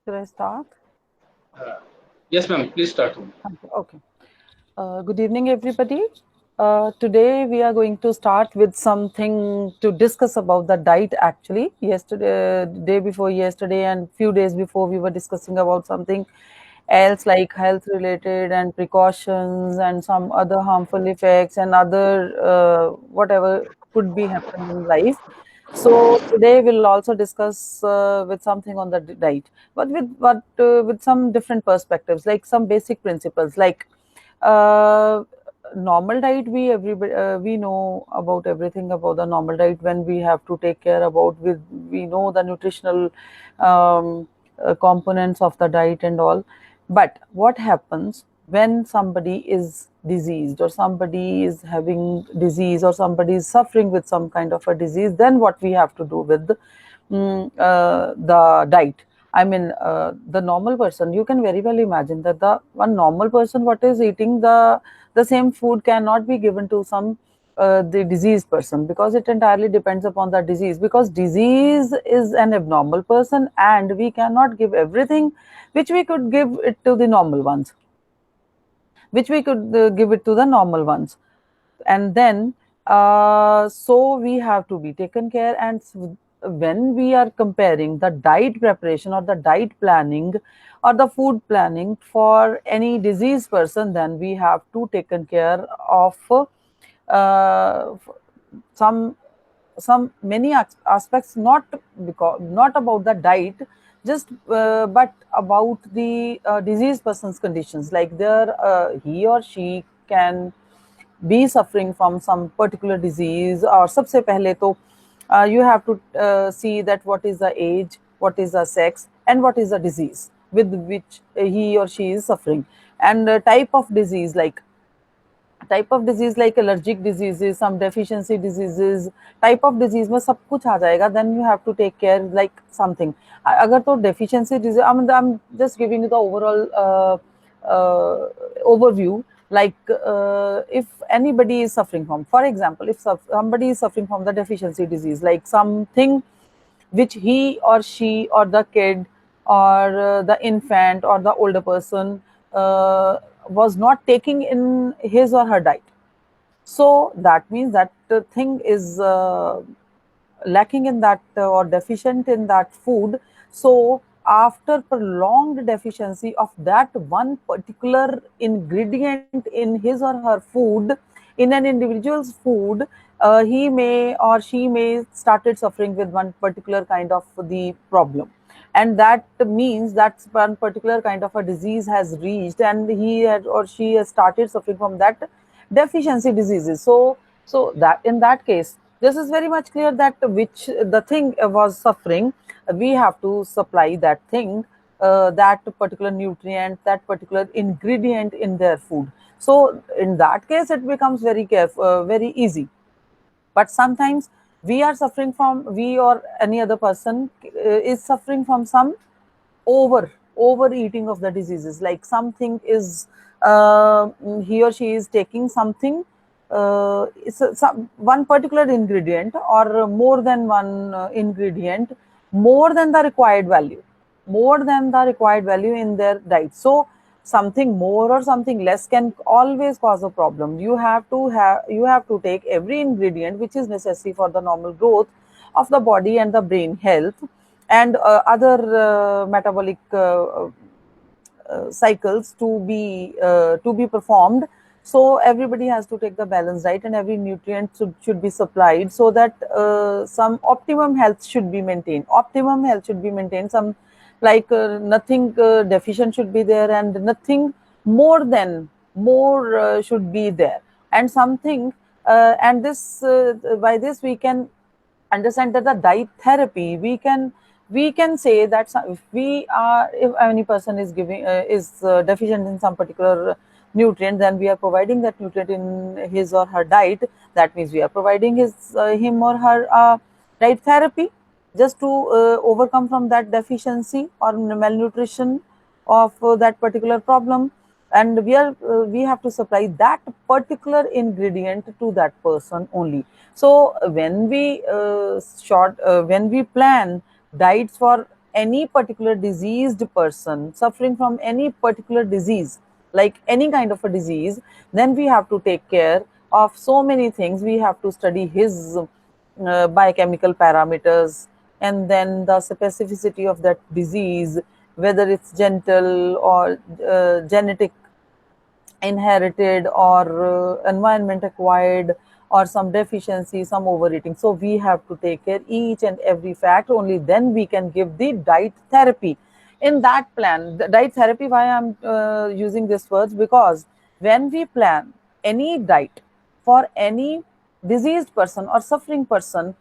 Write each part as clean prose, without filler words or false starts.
Should I start? Yes, ma'am. Please start. Okay. Good evening, everybody. Today we are going to start with something to discuss about the diet. Actually, yesterday, day before yesterday, and few days before, we were discussing about something else like health related and precautions and some other harmful effects and other whatever could be happening in life. So today we'll also discuss with something on the diet, but with some different perspectives, like some basic principles, like uh, normal diet. We know about everything about the normal diet when we have to take care about with we know the nutritional components of the diet and all. But what happens when somebody is diseased or somebody is having disease or somebody is suffering with some kind of a disease? Then what we have to do with the diet? I mean, the normal person, you can very well imagine that the one normal person what is eating, the same food cannot be given to some the diseased person, because it entirely depends upon the disease, because disease is an abnormal person and we cannot give everything which we could give it to the normal ones, which we could give it to the normal ones. And then so we have to be taken care. And when we are comparing the diet preparation or the diet planning or the food planning for any diseased person, then we have to taken care of uh, some many aspects, not because not about the diet just but about the diseased person's conditions, like he or she can be suffering from some particular disease. Or सबसे पहले तो you have to see that what is the age, what is the sex, and what is the disease with which he or she is suffering, and type of disease like allergic diseases, some deficiency diseases, type of disease में सब कुछ आ जाएगा. Then you have to take care like something. अगर तो deficiency disease, I'm just giving you the overall overview. Like if anybody is suffering from, for example, if somebody is suffering from the deficiency disease, like something which he or she or the kid or the infant or the older person was not taking in his or her diet. So that means that the thing is lacking in that or deficient in that food. So after prolonged deficiency of that one particular ingredient in his or her food, in an individual's food, he may or she may started suffering with one particular kind of the problem. And that means that one particular kind of a disease has reached, and or she has started suffering from that deficiency diseases. So that in that case, this is very much clear that which the thing was suffering, we have to supply that thing, that particular nutrient, that particular ingredient in their food. So in that case, it becomes very careful, very easy. But sometimes we are suffering from, we or any other person is suffering from some overeating of the diseases, like something is he or she is taking something, some one particular ingredient or more than one ingredient, more than the required value, more than the required value in their diet. So something more or something less can always cause a problem. You have to take every ingredient which is necessary for the normal growth of the body and the brain health and other metabolic cycles to be performed. So everybody has to take the balanced diet, and every nutrient should be supplied, so that some optimum health should be maintained. Optimum health should be maintained. Some like nothing deficient should be there, and nothing more should be there, and something and this by this we can understand that the diet therapy, we can say that if any person is giving is deficient in some particular nutrient, then we are providing that nutrient in his or her diet. That means we are providing him or her diet therapy, just to overcome from that deficiency or malnutrition of that particular problem. And we have to supply that particular ingredient to that person only. So when we when we plan diets for any particular diseased person, suffering from any particular disease, like any kind of a disease, then we have to take care of so many things. We have to study his biochemical parameters, and then the specificity of that disease, whether it's genital or genetic, inherited, or environment acquired, or some deficiency, some overeating. So we have to take care each and every fact. Only then we can give the diet therapy. In that plan, the diet therapy, why I'm using these words, because when we plan any diet for any diseased person or suffering person,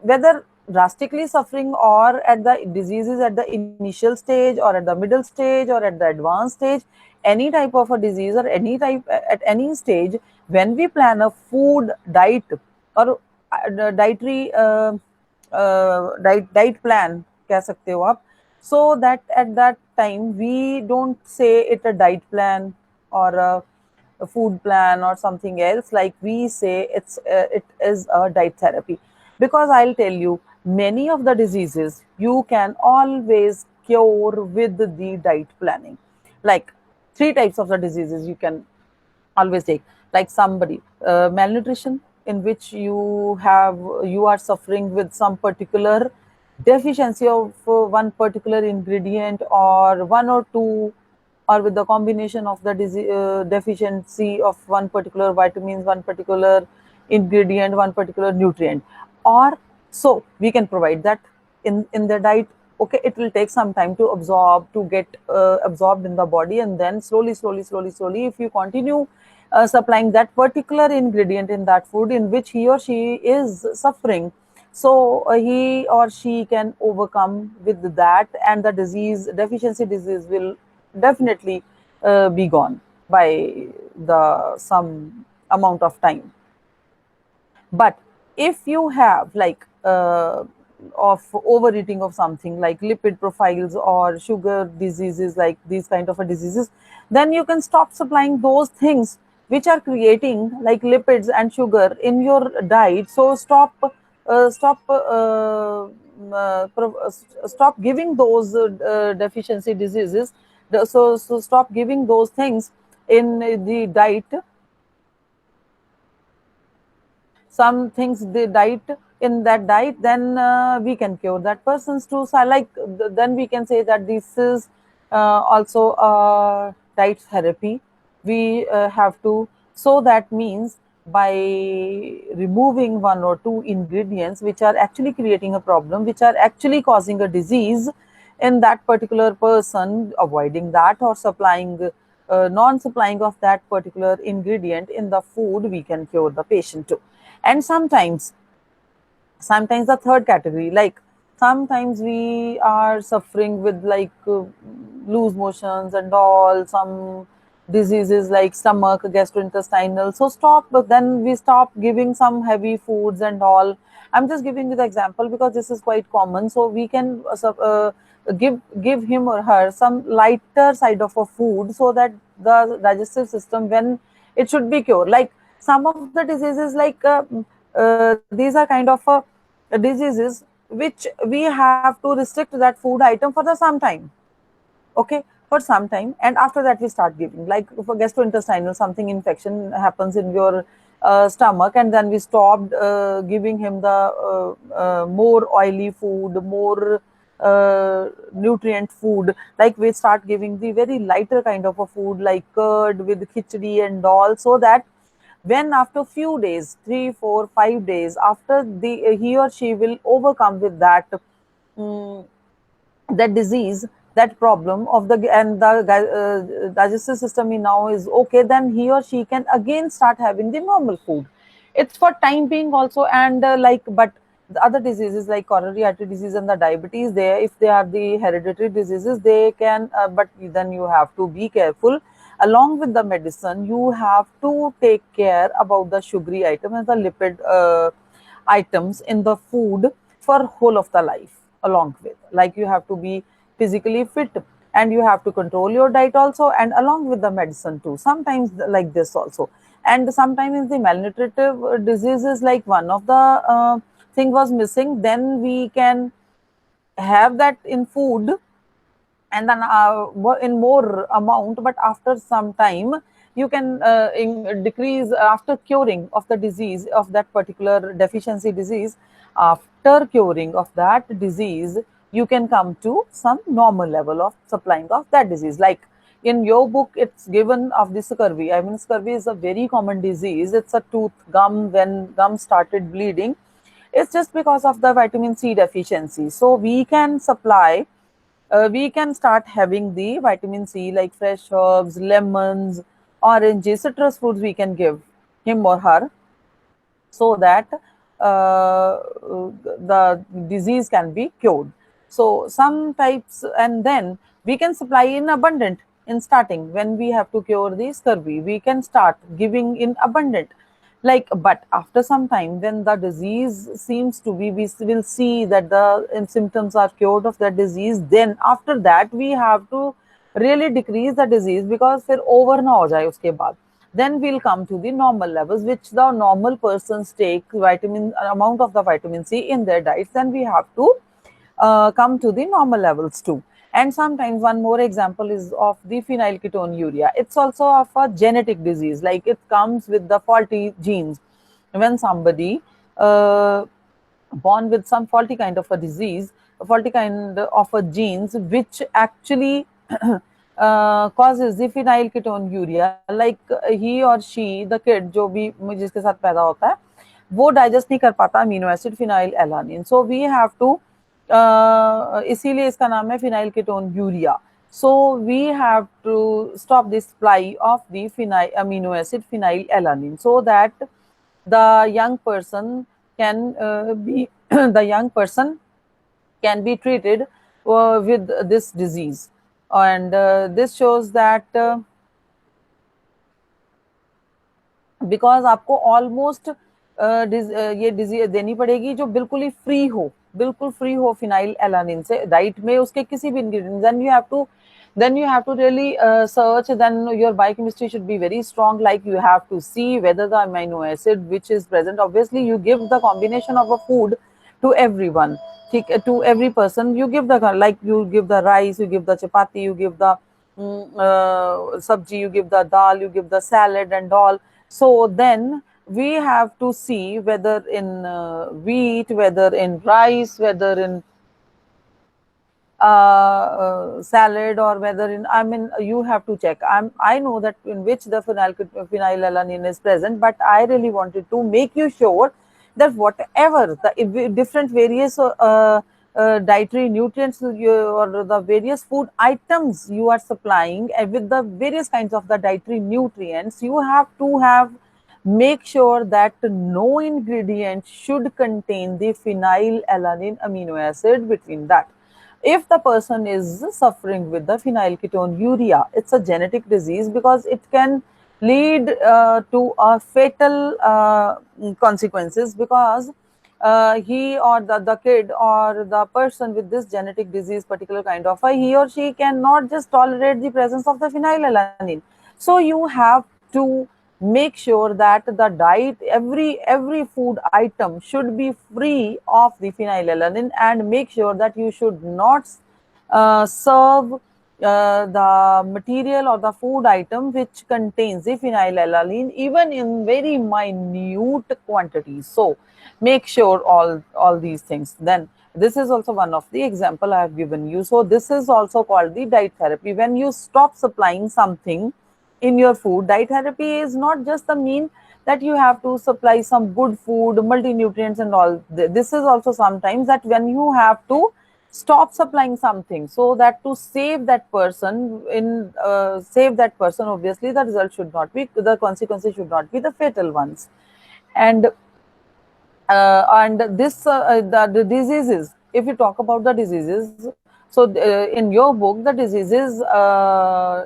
whether drastically suffering or at the diseases at the initial stage or at the middle stage or at the advanced stage, any type of a disease or any type at any stage, when we plan a food diet or dietary diet plan कह सकते हो आप, so that at that time we don't say it a diet plan or a food plan or something else, like we say it is a diet therapy. Because I'll tell you, many of the diseases you can always cure with the diet planning. Like three types of the diseases you can always take, like somebody malnutrition, in which you are suffering with some particular deficiency of one particular ingredient or one or two, or with the combination of the deficiency of one particular vitamins, one particular ingredient, one particular nutrient, or so we can provide that in the diet. Okay, it will take some time to absorb, to get absorbed in the body, and then slowly, if you continue supplying that particular ingredient in that food in which he or she is suffering, so he or she can overcome with that, and the disease, deficiency disease, will definitely be gone by the some amount of time. But if you have like of overeating of something like lipid profiles or sugar diseases, like these kind of a diseases, then you can stop supplying those things which are creating like lipids and sugar in your diet. So stop giving those deficiency diseases. So stop giving those things in the diet, some things they diet in that diet, then we can cure that person's too. So like then we can say that this is also a diet therapy. We have to, so that means by removing one or two ingredients which are actually creating a problem, which are actually causing a disease in that particular person, avoiding that or supplying non-supplying of that particular ingredient in the food, we can cure the patient too. And sometimes the third category, like sometimes we are suffering with like loose motions and all, some diseases like stomach, gastrointestinal. So then we stop giving some heavy foods and all. I'm just giving you the example because this is quite common. So we can give him or her some lighter side of a food, so that the digestive system, when it should be cured, like some of the diseases, like these are kind of diseases which we have to restrict that food item for the some time. Okay, for some time, and after that we start giving, like for gastrointestinal, something infection happens in your stomach, and then we stopped giving him the more oily food, more nutrient food, like we start giving the very lighter kind of a food like curd with khichdi and all, so that when after few days, 3 4 5 days after, the he or she will overcome with that um, that disease, that problem of the, and the digestive system now is okay, then he or she can again start having the normal food. It's for time being also. And like, but the other diseases like coronary artery disease and the diabetes, they, if they are the hereditary diseases, they can but then you have to be careful. Along with the medicine, you have to take care about the sugary item and the lipid items in the food for whole of the life. Along with, like, you have to be physically fit, and you have to control your diet also, and along with the medicine too, sometimes like this also. And sometimes the malnutritive diseases, like one of the thing was missing, then we can have that in food and then in more amount, but after some time you can decrease after curing of the disease of that particular deficiency disease. After curing of that disease, you can come to some normal level of supplying of that disease. Like in your book, it's given of the scurvy. I mean, scurvy is a very common disease. It's a tooth gum. When gum started bleeding, it's just because of the vitamin C deficiency. So we can supply, we can start having the vitamin C like fresh herbs, lemons, oranges, citrus fruits we can give him or her, so that the disease can be cured. So some types, and then we can supply in abundant in starting. When we have to cure the scurvy, we can start giving in abundant. Like, but after some time, when the disease seems to be, we will see that the symptoms are cured of that disease, then after that we have to really decrease the disease, because फिर over ना हो जाए उसके बाद. Then we'll come to the normal levels, which the normal persons take vitamin amount of the vitamin C in their diets. Then we have to come to the normal levels too. And sometimes one more example is of the phenylketonuria. It's also of a genetic disease, like it comes with the faulty genes. When somebody born with some faulty kind of a disease, a faulty kind of a genes, which actually causes the phenylketonuria, like he or she, the kid जो भी जिसके साथ पैदा होता है, वो digest नहीं कर पाता amino acid phenylalanine. So we have to, इसीलिए इसका नाम है phenylketonuria. So we have to stop the supply of the amino acid phenylalanine, so that the young person can be the young person can be treated with this disease. And this shows that because आपको almost ये disease देनी पड़ेगी जो बिल्कुल ही free हो, बिल्कुल free हो phenyl alanine से डाइट में उसके किसी भी ingredient. then you have to really search. Then your biochemistry should be very strong, like you have to see whether the amino acid which is present, obviously you give the combination of a food to everyone, to every person. You give the, like you give the rice, you give the chapati, you give the sabji, you give the dal, you give the salad and all. So then we have to see whether in wheat, whether in rice, whether in salad, or whether in, I mean, you have to check. I know that in which the phenylalanine is present, but I really wanted to make you sure that whatever the different various dietary nutrients or the various food items you are supplying, with the various kinds of the dietary nutrients, you have to have make sure that no ingredient should contain the phenylalanine amino acid between that. If the person is suffering with the phenylketonuria, it's a genetic disease, because it can lead to a fatal consequences, because he or the kid or the person with this genetic disease, particular kind of he or she cannot just tolerate the presence of the phenylalanine. So you have to make sure that the diet, every food item should be free of the phenylalanine, and make sure that you should not serve the material or the food item which contains the phenylalanine, even in very minute quantities. So make sure all these things. Then this is also one of the example I have given you. So this is also called the diet therapy. When you stop supplying something in your food, diet therapy is not just the mean that you have to supply some good food, multi-nutrients and all. This is also sometimes that when you have to stop supplying something, so that to save that person, obviously the result should not be, the consequences should not be the fatal ones. And this the diseases, if you talk about the diseases, so in your book, the diseases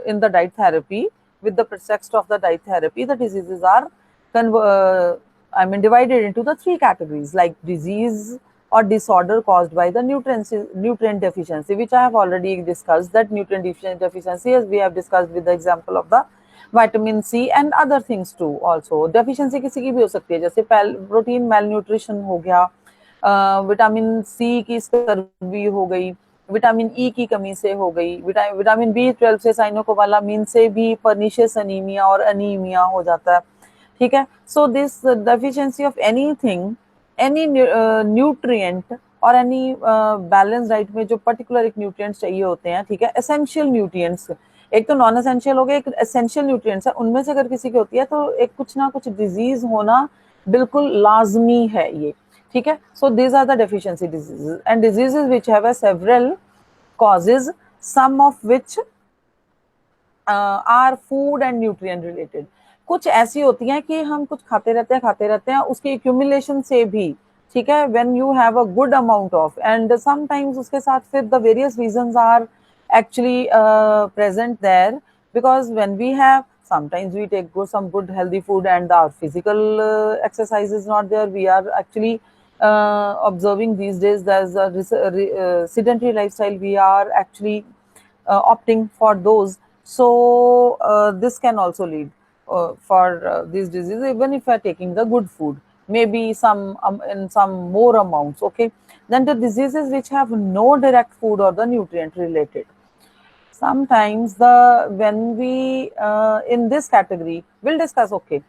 in the diet therapy, with the pretext of the diet therapy, the diseases are divided into the three categories, like disease or disorder caused by the nutrient deficiency, which I have already discussed. That nutrient deficiency, as we have discussed with the example of the vitamin C and other things too. Also deficiency किसी की भी हो सकती है, जैसे protein malnutrition हो गया, vitamin C की स्कर्वी हो गई, विटामिन ई की कमी से हो गई, विटामिन B12 से, साइनोकोबालामिन से भी पर्निशियस अनीमिया और अनीमिया हो जाता है, ठीक है। So this deficiency of anything, any nutrient और एनी बैलेंस डाइट में जो पर्टिकुलर एक न्यूट्रिएंट्स चाहिए होते हैं, ठीक है, एसेंशियल न्यूट्रिएंट्स, एक तो नॉन एसेंशियल हो गए, एक एसेंशियल न्यूट्रिएंट्स है, उनमें से अगर किसी की होती है तो एक कुछ ना कुछ डिजीज होना बिल्कुल लाजमी है ये, ठीक है। So these are the deficiency diseases and diseases which have several causes, some of which are food and nutrient related. कुछ ऐसी होती हैं कि हम कुछ खाते रहते हैं उसकी एक्यूमुलेशन से भी, ठीक है, when you have a good amount of, and sometimes उसके साथ फिर the various reasons are actually present there, because when we have, sometimes we take some good healthy food and our physical exercise is not there. We are actually observing these days there's a sedentary lifestyle, we are actually opting for those. So this can also lead for these diseases, even if you are taking the good food, maybe some in some more amounts, okay. Then the diseases which have no direct food or the nutrient related, sometimes the when we in this category we'll discuss, okay,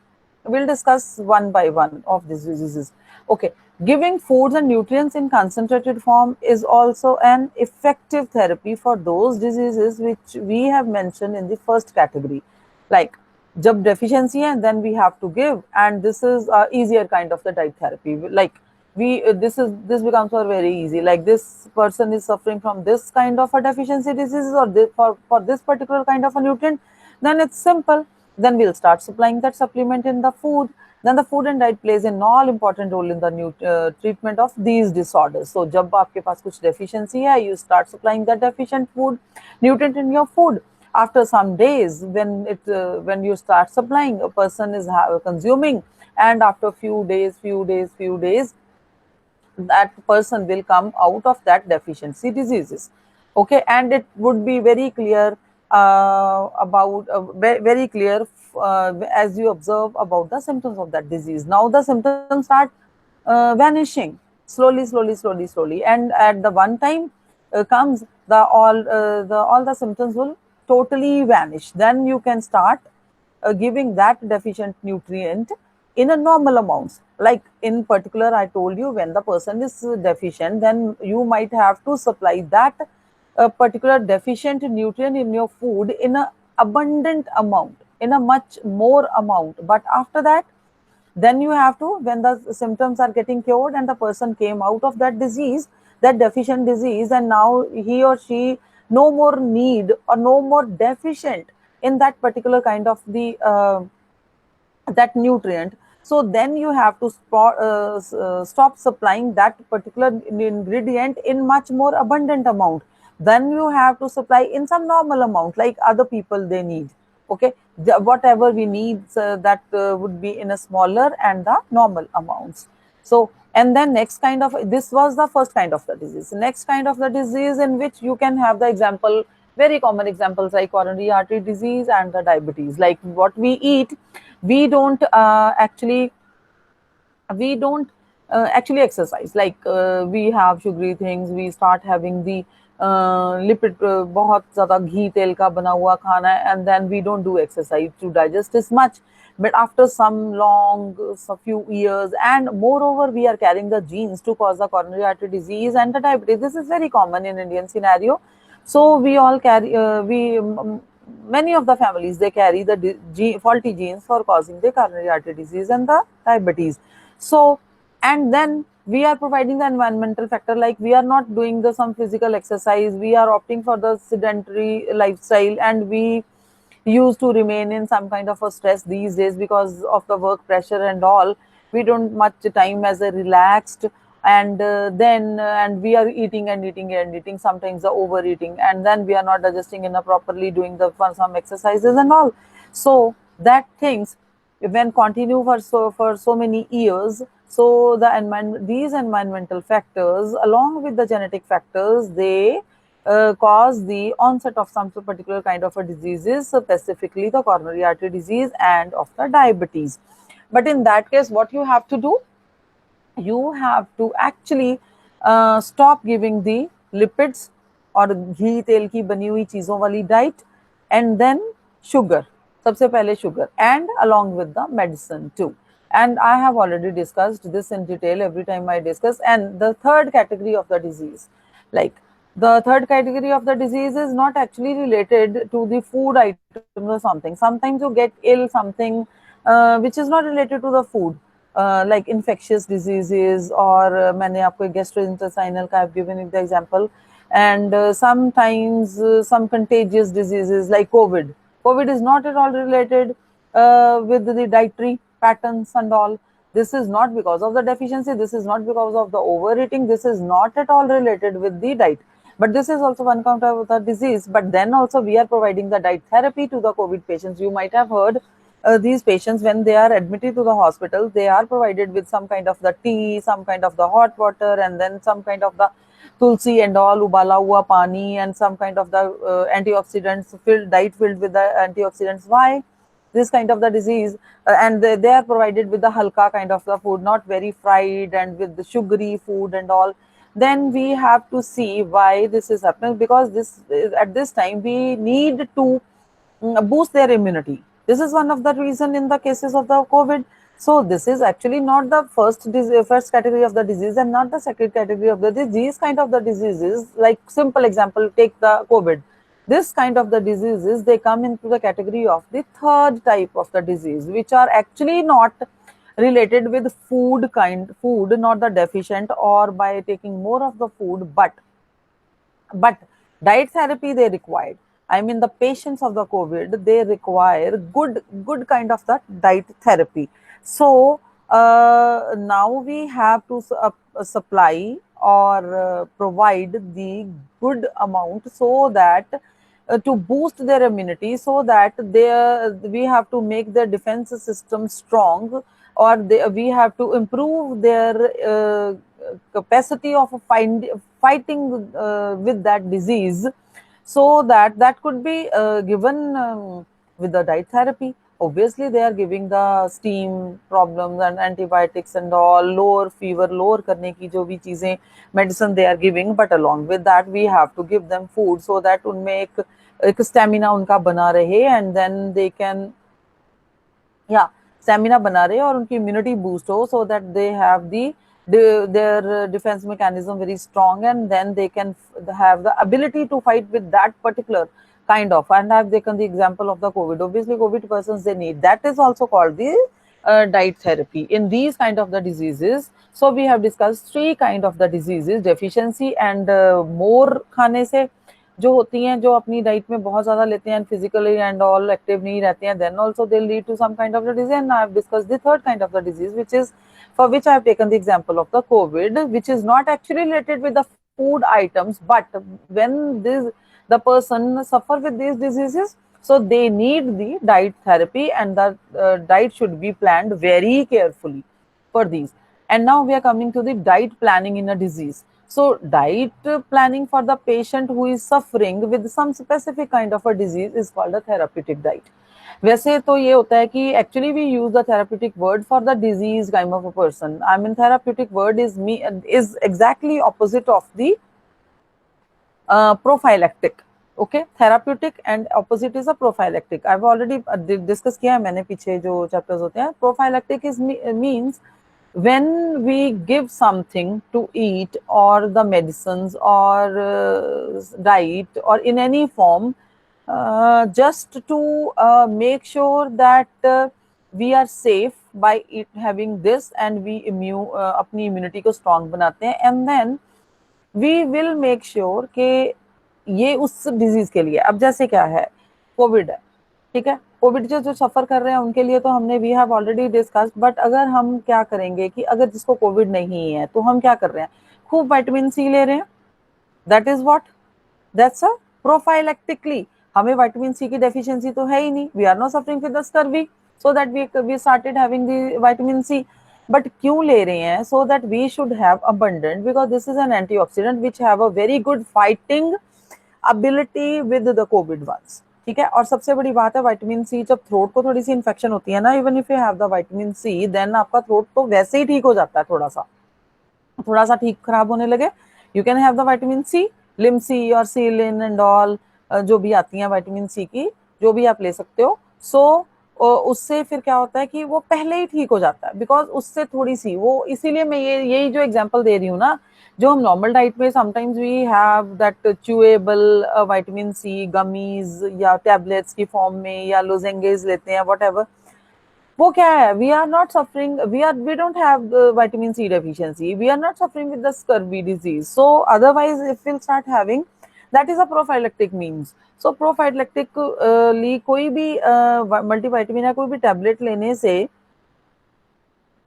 we'll discuss one by one of these diseases, okay. Giving foods and nutrients in concentrated form is also an effective therapy for those diseases which we have mentioned in the first category, like jab deficiency and then we have to give, and this is a easier kind of the diet therapy, like we this becomes very easy, like this person is suffering from this kind of a deficiency disease or this, for this particular kind of a nutrient, then it's simple, then we'll start supplying that supplement in the food. Then the food and diet plays an all important role in the treatment of these disorders. So जब आपके पास कुछ deficiency है, you start supplying that deficient food nutrient in your food. After some days, when you start supplying, a person is consuming, and after few days, that person will come out of that deficiency diseases, okay. And it would be very clear about very clear as you observe about the symptoms of that disease. Now the symptoms start vanishing slowly, and at the one time comes all the symptoms will totally vanish. Then you can start giving that deficient nutrient in a normal amounts. Like in particular, I told you, when the person is deficient, then you might have to supply that particular deficient nutrient in your food in a abundant amount, in a much more amount. But after that, then you have to, when the symptoms are getting cured and the person came out of that disease, that deficient disease, and now he or she no more need or no more deficient in that particular kind of the that nutrient. So then you have to stop supplying that particular ingredient in much more abundant amount. Then you have to supply in some normal amount, like other people they need, okay. Whatever we need, that would be in a smaller and the normal amounts. So, and then next kind of, this was the first kind of the disease. Next kind of the disease in which you can have the example, very common examples like coronary artery disease and the diabetes. Like what we eat, we don't actually exercise, like we have sugary things, we start having the lipid, बहुत ज़्यादा घी तेल का बना हुआ खाना है, and then we don't do exercise to digest as much. But after some few years, and moreover we are carrying the genes to cause the coronary artery disease and the diabetes. This is very common in Indian scenario. So we all carry many of the families, they carry the faulty genes for causing the coronary artery disease and the diabetes. So, and then we are providing the environmental factor, like we are not doing some physical exercise, we are opting for the sedentary lifestyle, and we used to remain in some kind of a stress these days because of the work pressure and all. We don't much time as a relaxed, and and we are eating, sometimes the overeating, and then we are not digesting in a properly, doing the some exercises and all. So that things when continue for so many years, so these environmental factors along with the genetic factors, they cause the onset of some particular kind of a diseases, specifically the coronary artery disease and of the diabetes. But in that case, what you have to do, you have to actually stop giving the lipids और घी तेल की बनी हुई चीजों वाली diet and then sugar, सबसे पहले sugar and along with the medicine too. And I have already discussed this in detail every time I discuss. And the third category of the disease, like the third category of the disease is not actually related to the food items or something. Sometimes you get ill something which is not related to the food, like infectious diseases or मैंने आपको gastrointestinal का I've given it the example. And sometimes some contagious diseases like COVID. COVID is not at all related with the dietary patterns and all. This is not because of the deficiency. This is not because of the overeating. This is not at all related with the diet. But this is also one kind of the disease. But then also we are providing the diet therapy to the COVID patients. You might have heard these patients, when they are admitted to the hospital, they are provided with some kind of the tea, some kind of the hot water, and then some kind of the tulsi and all, ubala hua pani, and some kind of the antioxidants filled diet filled with the antioxidants. Why? This kind of the disease, and they are provided with the halka kind of the food, not very fried and with the sugary food and all. Then we have to see why this is happening, because this at this time we need to boost their immunity. This is one of the reason in the cases of the COVID. So this is actually not the first category of the disease and not the second category of the disease. Kind of the diseases, like simple example, take the COVID. This kind of the diseases, they come into the category of the third type of the disease, which are actually not related with food, not the deficient or by taking more of the food, but diet therapy they required. I mean, the patients of the COVID, they require good kind of that diet therapy. So now we have to supply or provide the good amount, so that to boost their immunity, so that we have to make their defense system strong, or we have to improve their capacity of fighting with that disease, so that could be given with the diet therapy. Obviously they are giving the steam problems and antibiotics and all, lower fever, lower करने की जो भी चीजें medicine they are giving, but along with that we have to give them food, so that उनमें एक stamina उनका बना रहे, and then they can stamina बना रहे और उनकी immunity boost हो, so that they have their defense mechanism very strong, and then they can have the ability to fight with that particular kind of. And I've taken the example of the COVID. Obviously COVID persons, they need that is also called the diet therapy in these kind of the diseases. So we have discussed three kind of the diseases: deficiency and more खाने से जो होती हैं, जो अपनी diet में बहुत ज्यादा लेते हैं, फिजिकली एंड ऑल एक्टिव नहीं रहते हैं, then also they lead to some kind of the disease. And I have discussed the third kind of the disease, which is for which I have taken the example of the COVID, which is not actually related with the food items, but when the person suffer with these diseases, so they need the diet therapy, and the diet should be planned very carefully for these. And now we are coming to the diet planning in a disease. So diet planning for the patient who is suffering with some specific kind of a disease is called a therapeutic diet. वैसे तो ये होता है कि actually we use the therapeutic word for the disease kind of a person. I mean, therapeutic word is exactly opposite of the prophylactic. Okay, therapeutic and opposite is a prophylactic. I've already discussed किया है मैंने पीछे जो chapters होते हैं. Prophylactic means when we give something to eat, or the medicines, or diet, or in any form, just to make sure that we are safe by having this, and we अपनी immunity को strong बनाते हैं, and then we will make sure कि ये उस disease के लिए. अब जैसे क्या है, कोविड है, ठीक है, कोविड जो सफर कर रहे हैं उनके लिए तो हमने we have already discussed. But अगर हम क्या करेंगे कि अगर जिसको कोविड नहीं है, तो हम क्या कर रहे हैं, खूब विटामिन सी ले रहे हैं. That is what, that's a prophylactically. हमें विटामिन सी की डेफिशिएंसी तो है ही नहीं, we are not suffering with the scurvy, so that we started having the vitamin C. But क्यों ले रहे हैं, so that we should have abundant, because this is an antioxidant which have a very good fighting ability with the COVID ones. ठीक है. और सबसे बड़ी बात है विटामिन सी, जब थ्रोट को थोड़ी सी इन्फेक्शन होती है ना, even if you have the vitamin C, then आपका थ्रोट तो वैसे ही ठीक हो जाता है थोड़ा सा, थोड़ा सा ठीक खराब होने लगे, you can have the vitamin C, Limcee और सीलिन एंड ऑल, जो भी आती हैं विटामिन सी की, जो भी आप ले सकते हो। सो उससे फिर क्या होता है कि वो पहले ही ठीक हो जाता है, बिकॉज उससे थोड़ी सी वो, इसीलिए मैं यही जो एग्जांपल दे रही हूँ ना, जो हम नॉर्मल डाइट में sometimes we have that chewable vitamin C gummies या टैबलेट्स की फॉर्म में या लोजेंगेज लेते हैं वट एवर, वो क्या है, we are not suffering, we don't have vitamin C deficiency, we are not suffering with the scurvy disease, so otherwise if will start having, that is a prophylactic means. So prophylactically कोई भी multivitamin या कोई भी tablet लेने से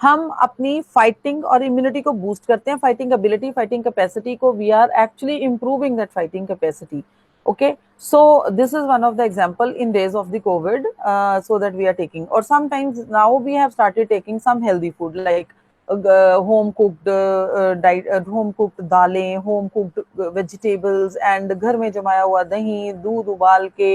हम अपनी fighting और इम्यूनिटी को बूस्ट करते हैं, फाइटिंग एबिलिटी, फाइटिंग कैपेसिटी को, we are actually improving that fighting capacity. Okay, so this is one of the example in days of the COVID, so that we are taking, or sometimes now we have started taking some healthy food like home cooked diet, home cooked दालें, home cooked vegetables, and घर में जमाया हुआ दही दूध उबाल के,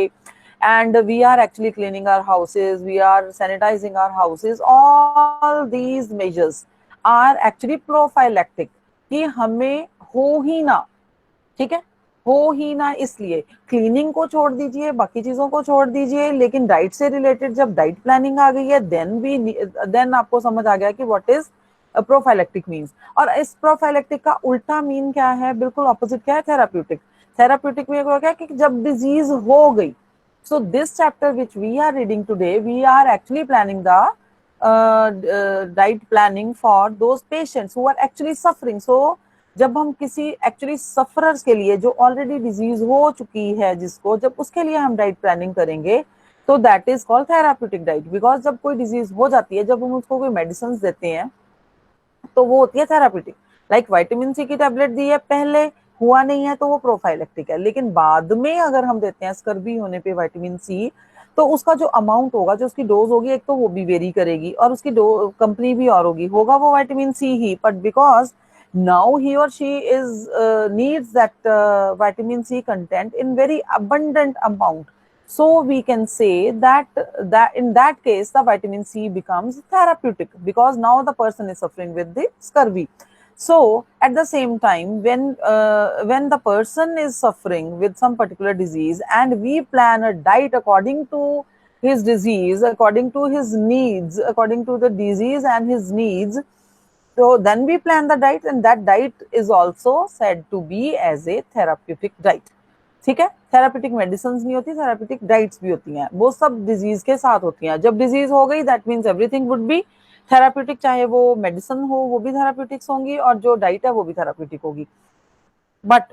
and we are actually cleaning our houses, we are sanitizing our houses, all these measures are actually prophylactic, कि हमें हो ही ना, ठीक है, हो ही ना, इसलिए क्लीनिंग को छोड़ दीजिए, बाकी चीजों को छोड़ दीजिए, लेकिन डाइट से रिलेटेड जब डाइट प्लानिंग आ गई है, देन आपको समझ आ गया कि व्हाट इज प्रोफाइलेक्टिक मीन्स। और इस प्रोफाइलेक्टिक का उल्टा मीन क्या है, बिल्कुल ऑपोजिट क्या है, थेराप्यूटिक। थेराप्यूटिक में क्या है कि जब डिजीज हो गई, so this chapter which we are reading today, we are actually planning the diet planning for those patients who are actually suffering. So जब हम किसी एक्चुअली सफरर्स के लिए, जो ऑलरेडी डिजीज हो चुकी है जिसको, जब उसके लिए हम डाइट प्लानिंग करेंगे, तो that is called therapeutic diet. Because जब कोई डिजीज हो जाती है, जब हम उसको कोई मेडिसिन देते हैं, तो वो होती है थेराप्यूटिक। लाइक विटामिन सी की टेबलेट दी है, पहले हुआ नहीं है तो वो प्रोफाइलेक्टिक है, लेकिन बाद में अगर हम देते हैं स्कर्वी होने पे विटामिन सी, तो उसका जो अमाउंट होगा, जो उसकी डोज होगी, एक तो वो भी वेरी करेगी, और उसकी कंपनी भी और होगी, होगा वो विटामिन सी ही, but because now he or she is needs that vitamin C content in very abundant amount, so we can say that in that case the vitamin C becomes therapeutic, because now the person is suffering with the scurvy. So at the same time, when the person is suffering with some particular disease and we plan a diet according to his disease, according to his needs, according to the disease and his needs, so then we plan the diet, and that diet is also said to be as a therapeutic diet. ठीक है, therapeutic medicine नहीं होती, therapeutic diets भी होती हैं, वो सब disease के साथ होती हैं। जब डिजीज हो गई, that means everything would be therapeutic, चाहे वो मेडिसिन हो वो भी थेरापेटिक्स होंगी, और जो डाइट है वो भी थेरापेटिक होगी। But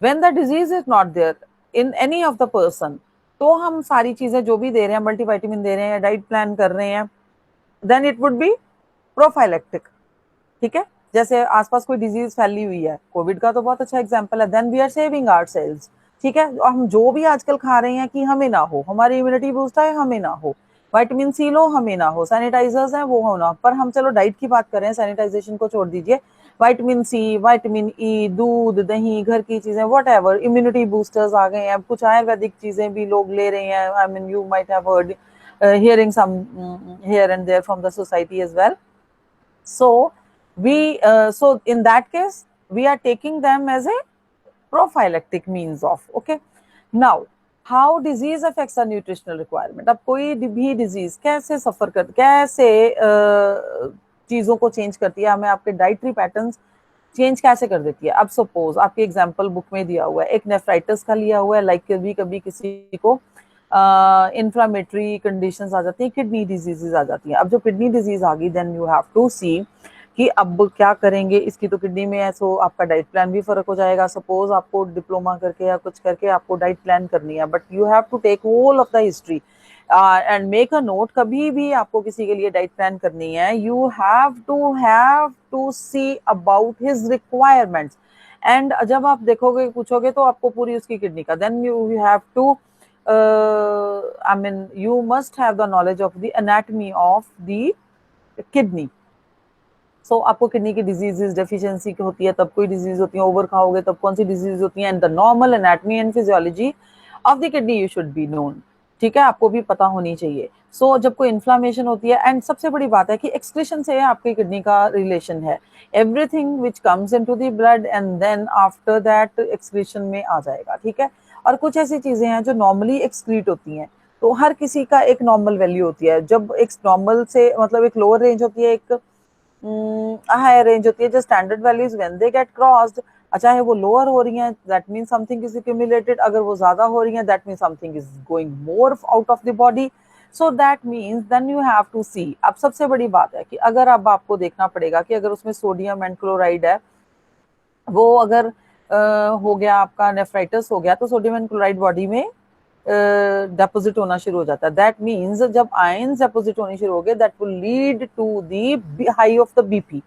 when the disease is not there in any of the person, तो हम सारी चीजें जो भी दे रहे हैं, मल्टीविटामिन दे रहे हैं, डाइट प्लान कर रहे हैं, then it would be prophylactic. ठीक है, जैसे आसपास कोई डिजीज फैली हुई है, कोविड का तो बहुत अच्छा एग्जांपल है, then we are saving ourselves. ठीक है, और हम जो भी आजकल खा रहे हैं कि हमें ना हो, हमारी इम्यूनिटी बूस्ट है, हमें ना हो, विटामिन सी लो, हमें ना हो, सैनिटाइजर्स हैं वो होना, पर हम चलो डाइट की बात कर रहे हैं, सैनिटाइजेशन को छोड़ दीजिए, विटामिन सी, विटामिन ई, दूध, दही, घर की चीजें, वट एवर, इम्यूनिटी बूस्टर्स आ गए हैं, कुछ आयुर्वेदिक चीजें भी लोग ले रहे हैं, I mean you might have heard hearing some here and there from the society as well. So so in that case we are taking them as a prophylactic means of, okay. Now how disease affects our nutritional requirement, अब कोई भी disease कैसे सफर कर, कैसे चीजों को change करती है, हमें आपके डाइटरी पैटर्न्स चेंज कैसे कर देती है। अब सपोज आपकी एग्जांपल बुक में दिया हुआ है, एक नेफ्राइटिस का लिया हुआ है, लाइक कभी कभी किसी को इन्फ्लामेटरी कंडीशंस आ जाती हैं, किडनी डिजीजेज आ जाती हैं। अब जो किडनी डिजीज आ गई, देन यू हैव टू सी कि अब क्या करेंगे, इसकी तो किडनी में है, सो आपका डाइट प्लान भी फर्क हो जाएगा। सपोज आपको डिप्लोमा करके या कुछ करके आपको डाइट प्लान करनी है, but you have to take whole of the history and make a note. कभी भी आपको किसी के लिए डाइट प्लान करनी है, you have to see about his requirements, and जब आप देखोगे पूछोगे तो आपको पूरी उसकी किडनी का, then you have to I mean, you must have the knowledge of the anatomy of the kidney. So आपको किडनी की डिजीजेस डेफिशिएंसी की होती है, तब कोई डिजीज होती है, ओवर खाओगे तब कौन सी डिजीज होती है, and the normal anatomy and physiology of the kidney you should be known. ठीक है, आपको भी पता होनी चाहिए। सो जब कोई इन्फ्लामेशन होती है, एंड सबसे बड़ी बात है कि एक्सक्रीशन से आपकी किडनी का रिलेशन है, everything which comes into the blood and then after that excretion में आ जाएगा, ठीक है। और कुछ ऐसी चीजें हैं जो नॉर्मली एक्सक्रीट होती हैं, तो हर किसी का एक नॉर्मल वैल्यू होती है। जब एक नॉर्मल से मतलब एक लोअर रेंज होती है, एक हायर रेंज होती है, जो standard values when they get crossed, चाहे वो लोअर हो रही हैं that mean something is accumulated, अगर वो ज्यादा हो रही हैं that mean something is going more out of the body. So that means then you have to see. अब सबसे बड़ी बात है कि अगर अब आपको देखना पड़ेगा कि अगर उसमें सोडियम एंड क्लोराइड है, वो अगर हो गया आपका नेफ्राइटिस हो गया, तो सोडियम एंड क्लोराइड बॉडी में डेपोजिट होना शुरू हो जाता है। दैट मीन्स जब आयंस डेपोजिट होनी शुरू हो गए, that will lead to the high of the BP.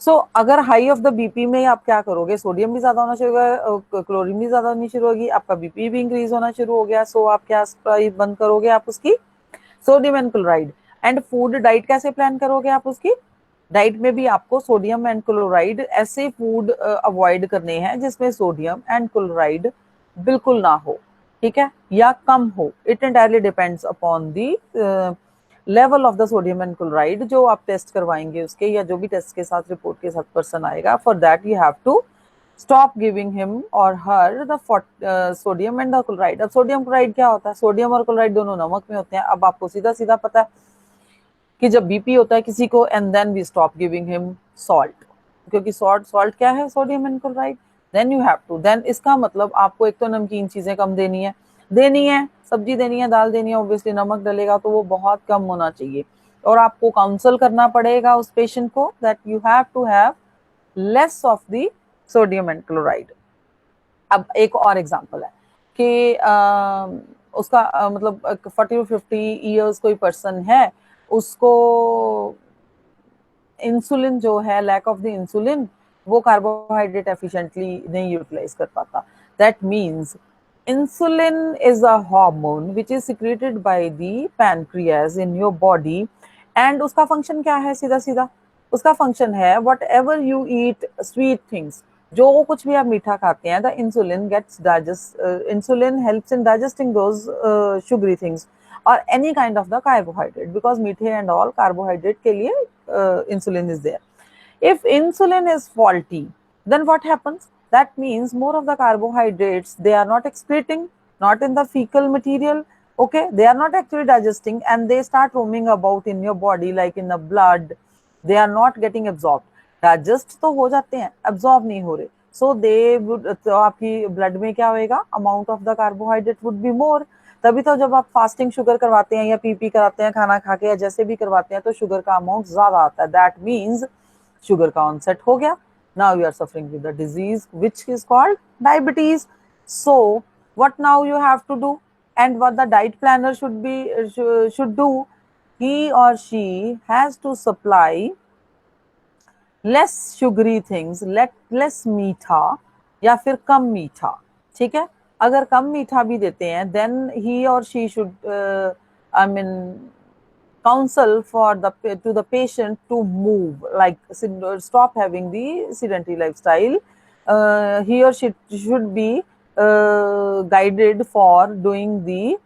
So अगर हाई ऑफ द बीपी में आप क्या करोगे, सोडियम भी ज्यादा होना शुरू होगा, क्लोरीन भी ज्यादा होनी शुरू होगी, आपका बीपी भी इंक्रीज होना शुरू हो गया। सो आप क्या बंद करोगे, आप उसकी sodium and chloride. And food diet कैसे प्लान करोगे आप उसकी, डाइट में भी आपको सोडियम एंड क्लोराइड ऐसे फूड अवॉइड करने हैं जिसमें सोडियम एंड क्लोराइड बिल्कुल ना हो, ठीक है, या कम हो। It entirely depends upon the level of the sodium and chloride जो आप टेस्ट करवाएंगे उसके, या जो भी टेस्ट के साथ रिपोर्ट के साथ पर्सन आएगा। For that you have to stop giving him और her the sodium and the chloride. अब सोडियम क्लोराइड क्या होता है, सोडियम और क्लोराइड दोनों नमक में होते हैं। अब आपको सीधा सीधा पता है कि जब बीपी होता है किसी को, and then we stop giving him salt, क्योंकि सॉल्ट सॉल्ट क्या है, sodium and chloride. Then you have to, then इसका मतलब आपको एक तो नमकीन चीजें कम देनी है, सब्जी देनी है, दाल देनी है, ऑब्वियसली नमक डलेगा तो वो बहुत कम होना चाहिए। और आपको काउंसल करना पड़ेगा उस पेशेंट को that you have to have less of the sodium and chloride. अब एक और एग्जांपल है कि उसका मतलब 40 to 50 ईयर्स कोई पर्सन है, उसको इंसुलिन जो है, लैक ऑफ द इंसुलिन, वो कार्बोहाइड्रेट एफिशिएंटली नहीं यूटिलाइज कर पाता। That means insulin is a hormone which is secreted by the pancreas in your body, and उसका फंक्शन क्या है, सीधा सीधा उसका फंक्शन है whatever you eat sweet things, जो कुछ भी आप मीठा खाते हैं, the insulin gets digest, insulin helps in digesting those sugary things और any kind of the carbohydrate, because मीठे एंड ऑल कार्बोहाइड्रेट के लिए insulin is there. If insulin is faulty, then what happens? That means more of the carbohydrates they are not excreting, not in the fecal material. Okay, they are not actually digesting, and they start roaming about in your body like in the blood. They are not getting absorbed. Digest तो हो जाते हैं, absorb नहीं हो रहे. So they would, तो आपकी blood में क्या होएगा? Amount of the carbohydrate would be more. तभी तो जब आप फास्टिंग शुगर करवाते हैं या पीपी कराते हैं खाना खा के या जैसे भी करवाते हैं, तो शुगर का अमाउंट ज्यादा आता है। दैट मीन्स शुगर का ऑनसेट हो गया, now you are suffering with the disease which is called diabetes. So what now you have to do, and what the diet planner should do, he or she has to supply less sugary things, less मीठा या फिर कम मीठा, ठीक है। अगर कम मीठा भी देते हैं, then he or she should I mean counsel for the patient to move, like stop having the sedentary lifestyle. He or she should be guided for doing the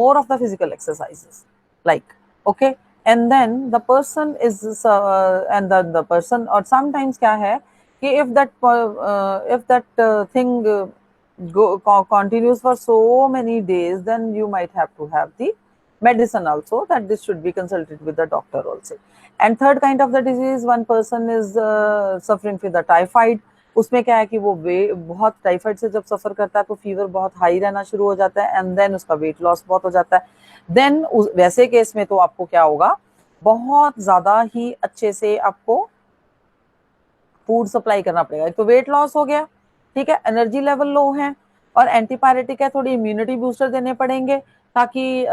more of the physical exercises, like, okay. And then the person is and the person, or sometimes क्या है कि if that thing continues for so many days, then you might have to have the medicine also, that this should be consulted with the doctor also. And third kind of the disease, one person is suffering with the typhoid. उसमें क्या है कि वो बहुत typhoid से जब सफर करता है तो फीवर बहुत हाई रहना शुरू हो जाता है, एंड देन उसका वेट लॉस बहुत हो जाता है। देन वैसे केस में तो आपको क्या होगा, बहुत ज्यादा ही अच्छे से आपको फूड सप्लाई करना पड़ेगा। एक तो वेट लॉस हो गया, ठीक है, एनर्जी लेवल लो है, और एंटीपायरेटिक है, थोड़ी इम्यूनिटी बूस्टर देने पड़ेंगे ताकि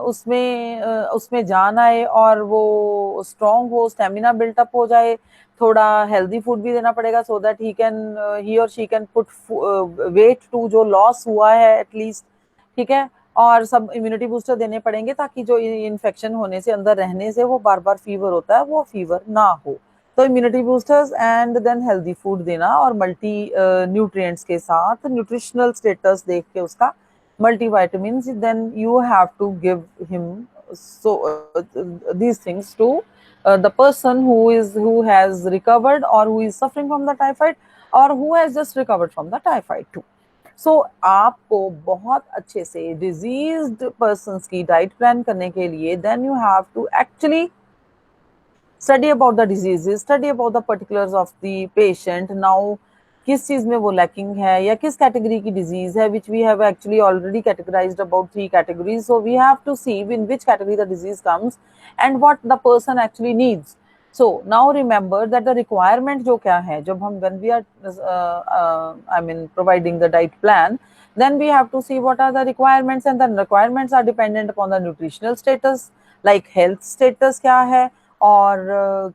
उसमें जान आए और वो स्ट्रॉन्ग हो, स्टेमिना बिल्टअप हो जाए। थोड़ा हेल्दी फूड भी देना पड़ेगा सो दैट ही और she can put weight to जो लॉस हुआ है एटलीस्ट, ठीक है। और सब इम्यूनिटी बूस्टर देने पड़ेंगे ताकि जो इन्फेक्शन होने से, अंदर रहने से वो बार बार फीवर होता है, वो फीवर ना हो। तो immunity boosters and then healthy food देना, और मल्टी न्यूट्रिएंट्स के साथ न्यूट्रिशनल स्टेटस देख के उसका multivitamins, then you have to give him these things to the person who has recovered or who is suffering from the typhoid or who has just recovered from the typhoid too. So आपको बहुत अच्छे से diseased persons की diet plan करने के लिए then you have to actually study about the diseases, study about the particulars of the patient. Now किस चीज में वो lacking है या किस category की disease है, which we have actually already categorized about 3 categories. So we have to see in which category the disease comes and what the person actually needs. So now remember that the requirement जो क्या है, जब हम when we are providing the diet plan, then we have to see what are the requirements, and the requirements are dependent upon the nutritional status, like health status क्या है और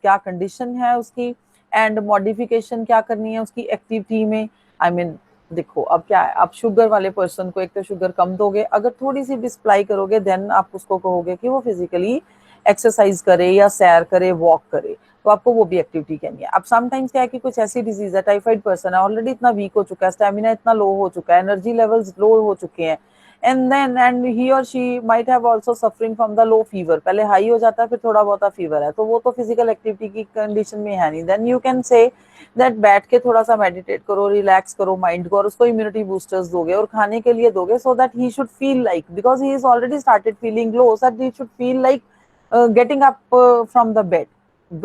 क्या condition है उसकी, एंड मॉडिफिकेशन क्या करनी है उसकी एक्टिविटी में. देखो अब क्या है, आप शुगर वाले पर्सन को एक तो शुगर कम दोगे, अगर थोड़ी सी भी सप्लाई करोगे देन आप उसको कहोगे कि वो फिजिकली एक्सरसाइज करे या सैर करे, वॉक करे, तो आपको वो भी एक्टिविटी करनी है. अब समटाइम्स क्या है कि कुछ ऐसी डिजीज है, टाइफाइड पर्सन है, ऑलरेडी इतना वीक हो चुका है, स्टेमिना इतना लो हो चुका है, एनर्जी लेवल्स लो हो चुके हैं, and he or she might have also suffering from the low fever. पहले हाई हो जाता है फिर थोड़ा बहुत फीवर है, तो वो तो फिजिकल एक्टिविटी की कंडीशन में है नहीं. Then you can say that बैठ के थोड़ा सा मेडिटेट करो, रिलैक्स करो माइंड को, और उसको इम्यूनिटी बूस्टर्स दोगे और खाने के लिए दोगे, सो that he should feel like, because he is already started feeling low, so that he should feel like getting up from the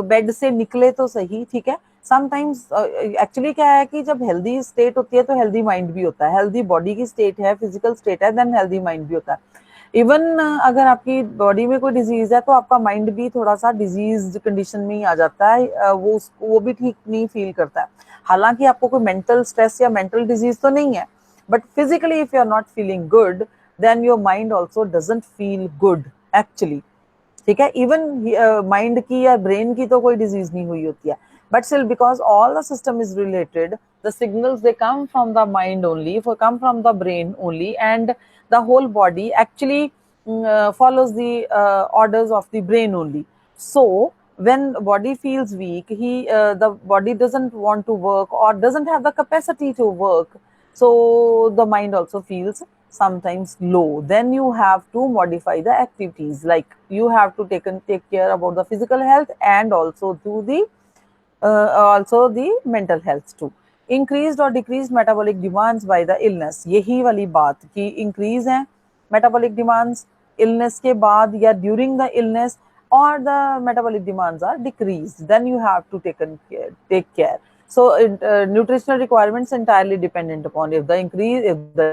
bed से निकले तो सही. ठीक है, समटाइम्स एक्चुअली क्या है कि जब हेल्दी स्टेट होती है तो हेल्दी माइंड भी होता है, हेल्दी बॉडी की स्टेट है, फिजिकल स्टेट है, देन हेल्दी माइंड भी होता है. इवन अगर आपकी बॉडी में कोई डिजीज है तो आपका माइंड भी थोड़ा सा डिजीज कंडीशन में ही आ जाता है, वो भी ठीक नहीं फील करता है. हालांकि आपको कोई मेंटल स्ट्रेस या मेंटल डिजीज तो नहीं है, but physically if you are not feeling good then your mind also doesn't feel good actually. ठीक है, इवन माइंड की या ब्रेन की तो कोई डिजीज नहीं हुई होती है, but still because all the system is related, the signals they come from the mind only, come from the brain only, and the whole body actually follows the orders of the brain only. So when body feels weak, the body doesn't want to work or doesn't have the capacity to work, so the mind also feels sometimes low. Then you have to modify the activities, like you have to take care about the physical health and also do the also the mental health too. Increased or decreased metabolic demands by the illness, यही वाली बात कि increase है metabolic demands illness के बाद या during the illness, or the metabolic demands are decreased, then you have to take care. So nutritional requirements entirely dependent upon, if the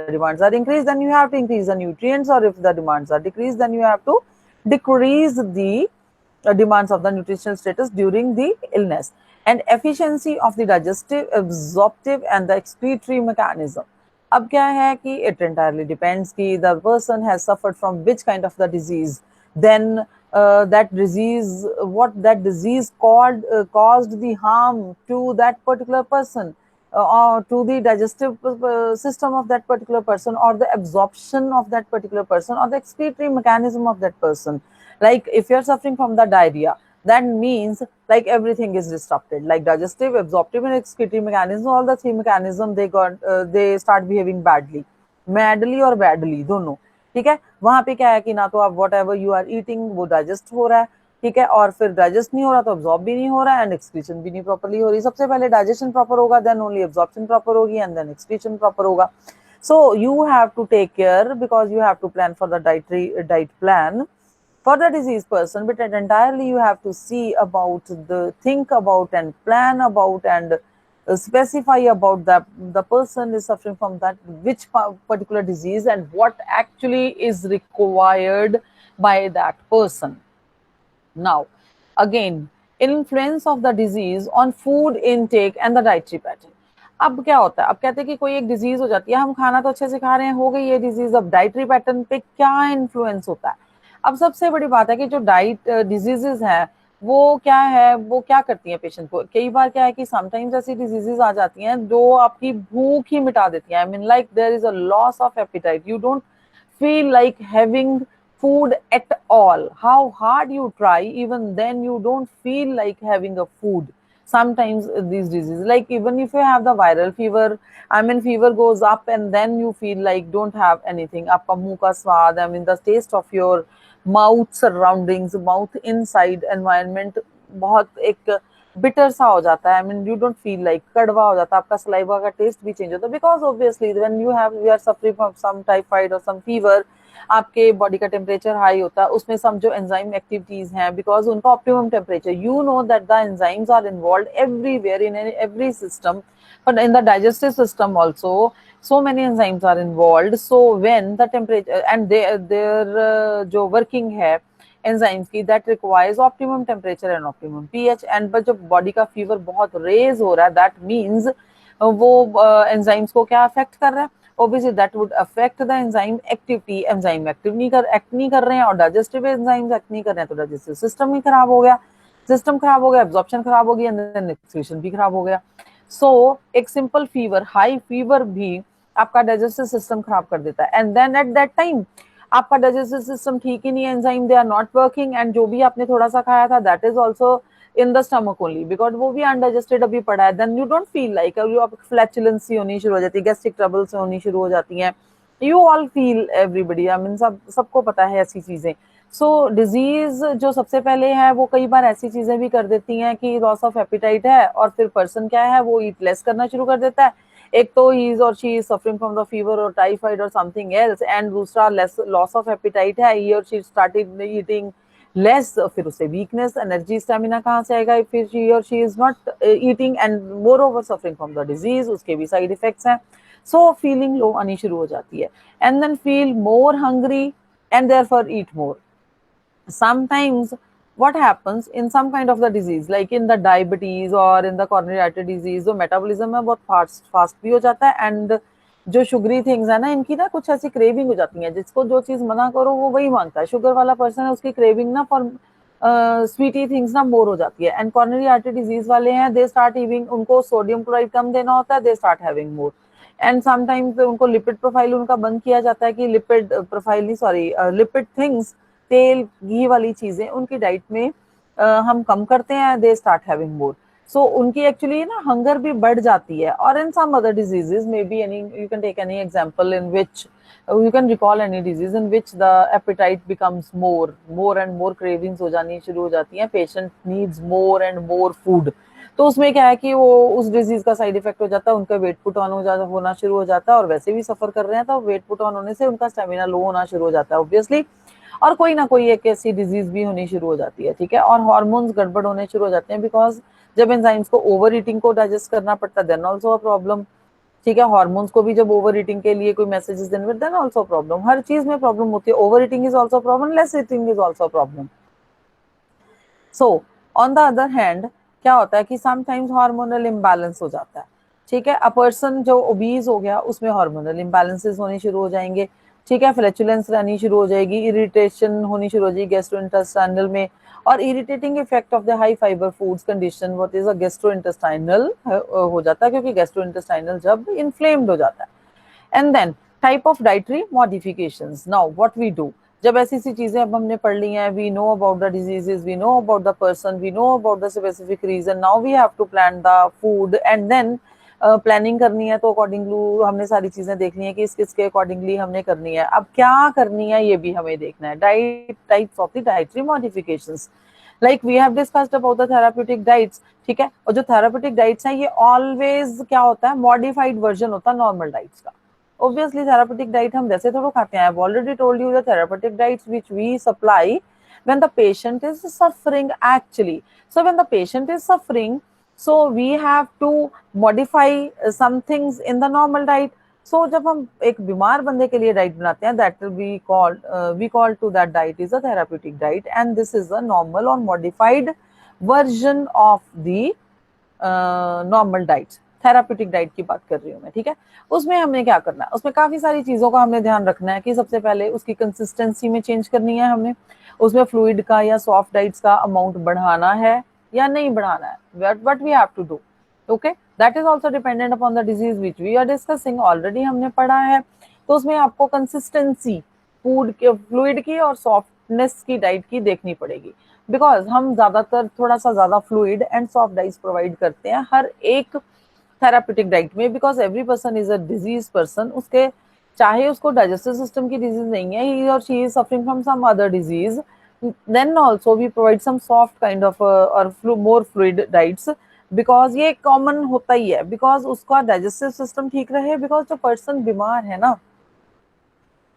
demands are increased, then you have to increase the nutrients, or if the demands are decreased, then you have to decrease the demands of the nutritional status during the illness. And efficiency of the digestive, absorptive and the excretory mechanism. अब क्या है कि it entirely depends कि the person has suffered from which kind of the disease, then that disease, what that disease caused the harm to that particular person, or to the digestive system of that particular person, or the absorption of that particular person, or the excretory mechanism of that person. Like if you're suffering from the diarrhea, that means like everything is disrupted, like digestive, absorptive and excretory mechanism, all the 3 mechanisms they start behaving badly, madly or badly, दोनों. ठीक है, वहां पे क्या है कि ना तो आप whatever you are eating वो डाइजेस्ट हो रहा है, ठीक है, और फिर डाइजेस्ट नहीं हो रहा तो अब्जॉर्ब भी नहीं हो रहा है, एंड एक्सक्रीशन भी नहीं प्रॉपर्ली हो रही. सबसे पहले डाइजेशन प्रॉपर होगा, देन ओनली एब्जॉर्प्शन प्रॉपर होगी, एंड देन एक्सक्रीशन प्रॉपर होगा. So you have to take care, because you have to plan for the diet plan for the diseased person, but entirely you have to see about think about and plan about and specify about the person is suffering from that which particular disease and what actually is required by that person. Now again, influence of the disease on food intake and the dietary pattern. अब क्या होता है, अब कहते हैं कि कोई एक डिजीज हो जाती है, हम खाना तो अच्छे से खा रहे हैं, हो गई ये डिजीज, अब डाइटरी पैटर्न पे क्या इन्फ्लुएंस होता है. अब सबसे बड़ी बात है कि जो डाइट डिजीजेस हैं वो क्या है, वो क्या करती हैं पेशेंट को. कई बार क्या है कि समटाइम्स ऐसी डिजीजेस आ जाती हैं जो आपकी भूख ही मिटा देती हैं. I mean like there is a loss of appetite, you don't feel like having food at all. How hard you try, even then you don't feel like having a food. sometimes these diseases, like even if you have the viral fever, I mean fever goes up and then you feel like don't have anything, आपका मुंह का स्वाद, I mean the taste of your mouth surroundings, mouth inside environment बहुत एक bitter सा हो जाता है, I mean you don't feel like कड़वा हो जाता है, आपका saliva का टेस्ट भी चेंज होता है, because obviously when you are suffering from some typhoid or some fever, आपके बॉडी का टेम्परेचर हाई होता है, उसमें सम जो एंजाइम एक्टिविटीज हैं, बिकॉज उनका optimum temperature, you know that the enzymes are involve everywhere in every system, but in the digestive system also so many enzymes are involved, so when the temperature and their जो working है enzymes की, that requires optimum temperature and optimum pH, and but जब body का fever बहुत raise हो रहा है, that means वो enzymes को क्या affect कर रहा है, obviously that would affect the enzyme activity, enzyme act नहीं कर रहे हैं और digestive enzymes act नहीं कर रहे हैं, तो digestive system ही खराब हो गया, सिस्टम खराब हो गया, एब्जॉर्प्शन खराब हो गया, एंड देन एक्सक्रीशन भी खराब हो गया। सो एक सिंपल फीवर, हाई फीवर भी आपका डाइजेस्टिव सिस्टम खराब कर देता है, and then at that time आपका डाइजेस्टिव सिस्टम ठीक ही नहीं है, enzyme they are not working, and जो भी आपने थोड़ा सा खाया था that is also in the stomach only, because वो भी अनडाइजेस्टेड अभी पड़ा है, then you don't feel like, आप फ्लैचुलेंसी होनी शुरू हो जाती है, गैस्ट्रिक ट्रबल्स होनी शुरू हो जाती हैं, you all feel, everybody, I mean सबको पता है ऐसी चीजें। सो डिजीज जो सबसे पहले है वो कई बार ऐसी चीजें भी कर देती हैं कि लॉस ऑफ एपिटाइट है और फिर पर्सन क्या है वो ईट लेस करना शुरू कर देता है, एक तो ही इज और she is suffering from the fever और टाइफाइड और समथिंग एल्स, एंड दूसरा लॉस ऑफ एपिटाइट है, ही और शी स्टार्टेड ईटिंग लेस, फिर उसे वीकनेस, एनर्जी, स्टेमिना कहाँ से आएगा, फिर शी और she is not eating and more over suffering from the disease, उसके भी साइड इफेक्ट्स हैं, सो फीलिंग लो आनी शुरू हो जाती है, and then feel more hungry and therefore eat more. Sometimes what happens in some kind of the disease like in the diabetes or in the coronary artery disease, जो metabolism है बहुत fast भी हो जाता है, एंड जो sugary things है ना, इनकी ना कुछ ऐसी क्रेविंग हो जाती है, जिसको जो चीज मना करो वो वही मांगता है, शुगर वाला पर्सन है उसकी क्रेविंग ना फॉर स्वीटी थिंग्स ना मोर हो जाती है, एंड कॉर्नरी आर्टरी डिजीज वाले हैं दे स्टार्ट इविंग, उनको सोडियम क्लोराइड कम देना होता है, they start having more, and sometimes उनको लिपिड प्रोफाइल उनका बंद किया जाता है कि लिपिड प्रोफाइल नहीं, सॉरी लिपिड थिंग्स, तेल घी वाली चीजें उनकी डाइट में हम कम करते हैं, दे स्टार्ट हैविंग मोर, सो उनकी एक्चुअली ना हंगर भी बढ़ जाती है, और in some other diseases maybe any, you can take any example in which you can recall any disease in which the appetite becomes more and more cravings हो जानी शुरू हो जाती हैं, patient needs more and more food, तो उसमें क्या है कि वो उस डिजीज का साइड इफेक्ट हो जाता है, उनका वेट पुट ऑन होना शुरू हो जाता है, और वैसे भी सफर कर रहे हैं तो वेट पुट ऑन होने से उनका स्टेमिना लो होना शुरू हो जाता है ऑब्वियसली, और कोई ना कोई एक ऐसी डिजीज भी होनी शुरू हो जाती है, ठीक है, और हार्मोन्स गड़बड़ होने शुरू हो जाते हैं, बिकॉज जब एंजाइम्स को ओवर ईटिंग को डाइजेस्ट करना पड़ता है देन ऑल्सो अ प्रॉब्लम, ठीक है, हार्मोन्स को भी जब ओवर ईटिंग के लिए कोई मैसेजेस देने देन ऑल्सो प्रॉब्लम, हर चीज में प्रॉब्लम होती है, over eating is also problem, less eating is also problem. So on the other hand क्या होता है कि समटाइम्स हार्मोनल इम्बैलेंस हो जाता है, ठीक है, अ पर्सन जो ओबीज हो गया उसमें हार्मोनल इम्बैलेंसेस होने शुरू हो जाएंगे, ठीक है, फ्लैचुलेंस रहनी शुरू हो जाएगी, इरिटेशन होनी शुरू हो जाएगी गैस्ट्रोइंटेस्टाइनल में, और irritating effect of the high fibre foods condition what is a gastrointestinal हो जाता है, क्योंकि गैस्ट्रोइंटेस्टाइनल जब इन्फ्लेम्ड हो जाता है, and then type of dietary modifications, now what we do, जब ऐसी सी चीजें अब हमने पढ़ ली हैं, we know about the diseases, we know about the person, we know about the specific reason, now we have to plan the food, and then planning करनी है तो अकॉर्डिंगली हमने सारी चीजें देखनी है कि इस किसके अकॉर्डिंगली हमने करनी है, अब क्या करनी है ये भी हमें देखना है, diet types of the dietary modifications, like we have discussed about the therapeutic diets, ठीक है, और जो थेराप्यूटिक डाइट्स हैं ये ऑलवेज क्या होता है, मॉडिफाइड वर्जन होता है नॉर्मल डाइट्स का, obviously therapeutic diet हम वैसे थोड़ा खाते हैं, I've already told you the therapeutic diets which we supply when the patient is suffering actually, so when the patient is suffering, so we have to modify some things in the normal diet, so जब हम एक बीमार बंदे के लिए diet बनाते हैं that will be called we call to that diet is a therapeutic diet, and this is a normal or modified version of the normal diets, therapeutic diet की बात कर रही हूँ मैं, ठीक है, उसमें हमने क्या करना है, उसमें काफी सारी चीजों का हमने ध्यान रखना है कि सबसे पहले उसकी कंसिस्टेंसी में चेंज करनी है हमने, उसमें फ्लूइड का या सॉफ्ट डाइट्स का अमाउंट बढ़ाना है या नहीं बढ़ाना है, what we have to do, okay, that is also dependent upon the disease which we are discussing, already हमने पढ़ा है, तो उसमें आपको कंसिस्टेंसी फूड के फ्लूइड की और सॉफ्टनेस की डाइट की देखनी पड़ेगी, बिकॉज हम ज्यादातर थोड़ा सा ज्यादा fluid and soft diets provide करते हैं हर एक थेरापेटिक डाइट में, because every person is a disease person. उसके चाहे उसको डाइजेस्टिव सिस्टम की डिजीज नहीं है, ही और she is suffering from some other disease, then also we provide some soft kind of or more fluid diets, because ये common होता ही है, बिकॉज उसका डाइजेस्टिव सिस्टम ठीक रहे। बिकॉज जो पर्सन बीमार है ना,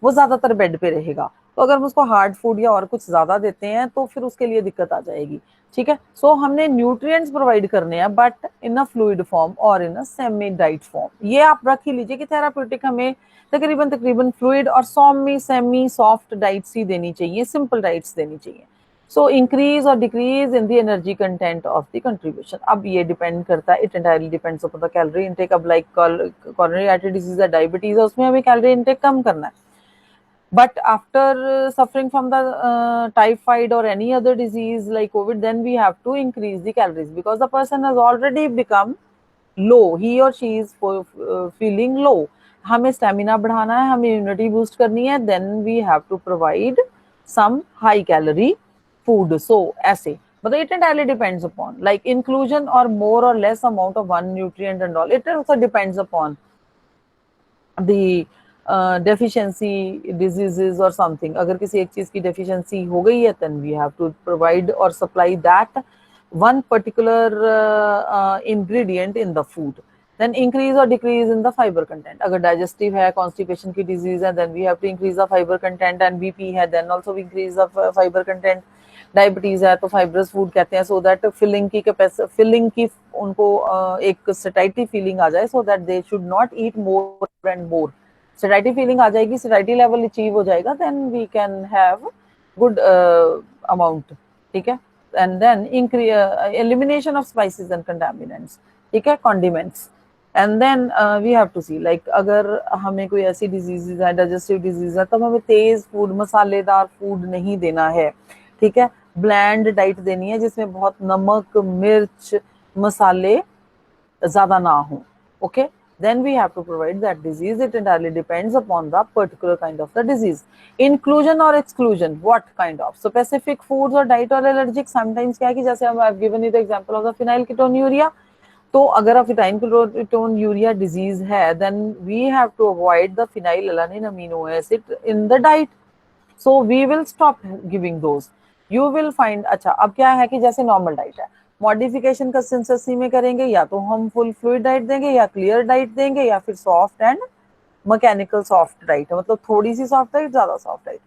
वो ज्यादातर बेड पे रहेगा, तो अगर हम उसको हार्ड फूड या और कुछ ज्यादा देते हैं तो फिर उसके लिए दिक्कत आ जाएगी। ठीक है, सो हमने न्यूट्रिएंट्स प्रोवाइड करने हैं but in a fluid form और इन अ सेमी डाइट फॉर्म। ये आप रख ही लीजिए कि थेराप्यूटिक हमें तकरीबन तकरीबन फ्लूइड और सेमी सॉफ्ट डाइट्स ही देनी चाहिए, सिंपल डाइट्स देनी चाहिए। सो इंक्रीज और decrease in the energy content of the contribution, अब ये डिपेंड करता है, it entirely depends upon the calorie intake. अब लाइक कोरोनरी आर्टरी डिजीज है, डायबिटीज है, उसमें हमें कैलोरी इनटेक कम करना है। But after suffering from the typhoid or any other disease like COVID, then we have to increase the calories because the person has already become low. He or she is feeling low. हमें stamina बढ़ाना है, हमें immunity boost करनी है, then we have to provide some high calorie food. So ऐसे, but it entirely depends upon like inclusion or more or less amount of one nutrient and all. It also depends upon the deficiency diseases or something. अगर किसी एक चीज की deficiency हो गई है, then we have to provide or supply that one particular ingredient in the food. Then increase or decrease in the fiber content. अगर digestive है, constipation की disease है, then we have to increase the fiber content, and BP है, then also we increase the fiber content. Diabetes है तो fibrous food कहते हैं, so that filling की उनको एक सटाइटी फीलिंग आ जाए, so that they should not eat more and more. Satiety feeling आ जाएगी, सटाइटी लेवल अचीव हो जाएगा, then we can have good amount. ठीक है, and then elimination of spices and contaminants. ठीक है, condiments. And then we have to see like अगर हमें कोई ऐसी डिजीज है, डाइजेस्टिव डिजीज है, तब हमें तेज फूड, मसालेदार फूड नहीं देना है। ठीक है, ब्लैंड डाइट देनी है जिसमें बहुत नमक, मिर्च, मसाले ज्यादा ना हो। Okay, then we have to provide that disease. It entirely depends upon the particular kind of the disease. Inclusion or exclusion, what kind of specific foods or diet or allergic, sometimes क्या है कि जैसे I've given you the example of the phenylketonuria, तो अगर phenylketonuria disease है, then we have to avoid the phenylalanine amino acid in the diet, so we will stop giving those. You will find, अच्छा अब क्या है कि जैसे normal diet है, मॉडिफिकेशन कंसिस्टेंसी में करेंगे, या तो हम फुल फ्लूइड डाइट देंगे, या क्लियर डाइट देंगे, या फिर soft and mechanical soft diet है, मतलब थोड़ी सी सॉफ्ट डाइट, ज्यादा सॉफ्ट डाइट।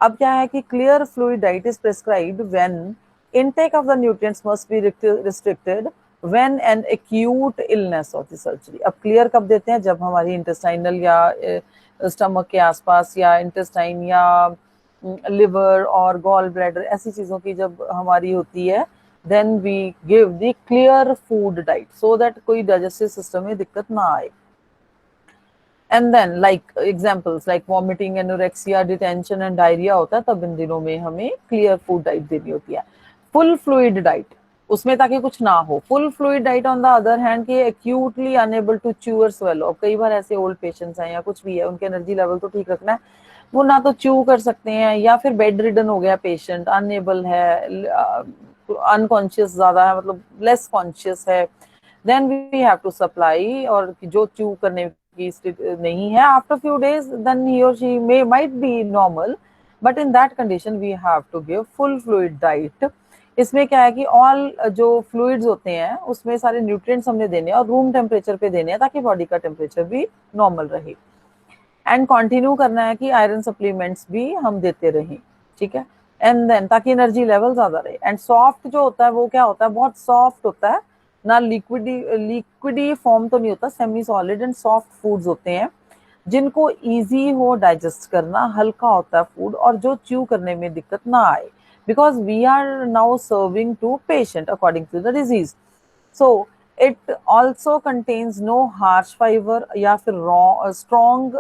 अब क्या है कि clear fluid diet is prescribed when intake of the nutrients must be restricted when an acute illness of the surgery. अब क्लियर कब देते हैं, जब हमारी इंटेस्टाइनल या स्टमक के आसपास या इंटेस्टाइन या लिवर और गॉल ब्लैडर ऐसी चीजों की जब हमारी होती है, then we give the clear food diet so that कोई digestive system में दिक्कत ना आए। And then like examples like vomiting, anorexia, detention and diarrhea होता है, तब इन दिनों में हमें clear food diet देनी होती है। full fluid diet उसमें ताकि कुछ ना हो। full fluid diet on the other hand कि acutely unable to chew or swallow, अब कई बार ऐसे old patients हैं या कुछ भी है, उनके एनर्जी लेवल तो ठीक रखना है, वो ना तो च्यू कर सकते हैं, या फिर बेड रिडन हो गया पेशेंट, अनएबल है, अनकॉन्शियस ज्यादा है, मतलब लेस कॉन्शियस है, then we have to supply, और जो च्यू करने की नहीं है, after few days then he और she may might be normal, but in that condition we have to give full fluid diet. इसमें क्या है कि ऑल जो फ्लूइड्स होते हैं उसमें सारे न्यूट्रिएंट्स हमने देने हैं और रूम टेम्परेचर पे देने हैं ताकि बॉडी का टेम्परेचर भी नॉर्मल रहे। एंड कंटिन्यू करना है कि आयरन सप्लीमेंट्स भी हम देते रहें। ठीक है, एंड देन ताकि एनर्जी लेवल ज्यादा रहे। एंड सॉफ्ट जो होता है वो क्या होता है, बहुत सॉफ्ट होता है ना, लिक्विडी फॉर्म तो नहीं होता, semi solid and soft foods होते हैं जिनको इजी हो डाइजेस्ट करना, हल्का होता है फूड, और जो च्यू करने में दिक्कत ना आए, because we are now serving to patient according to the disease. So it also contains no harsh fiber या फिर strong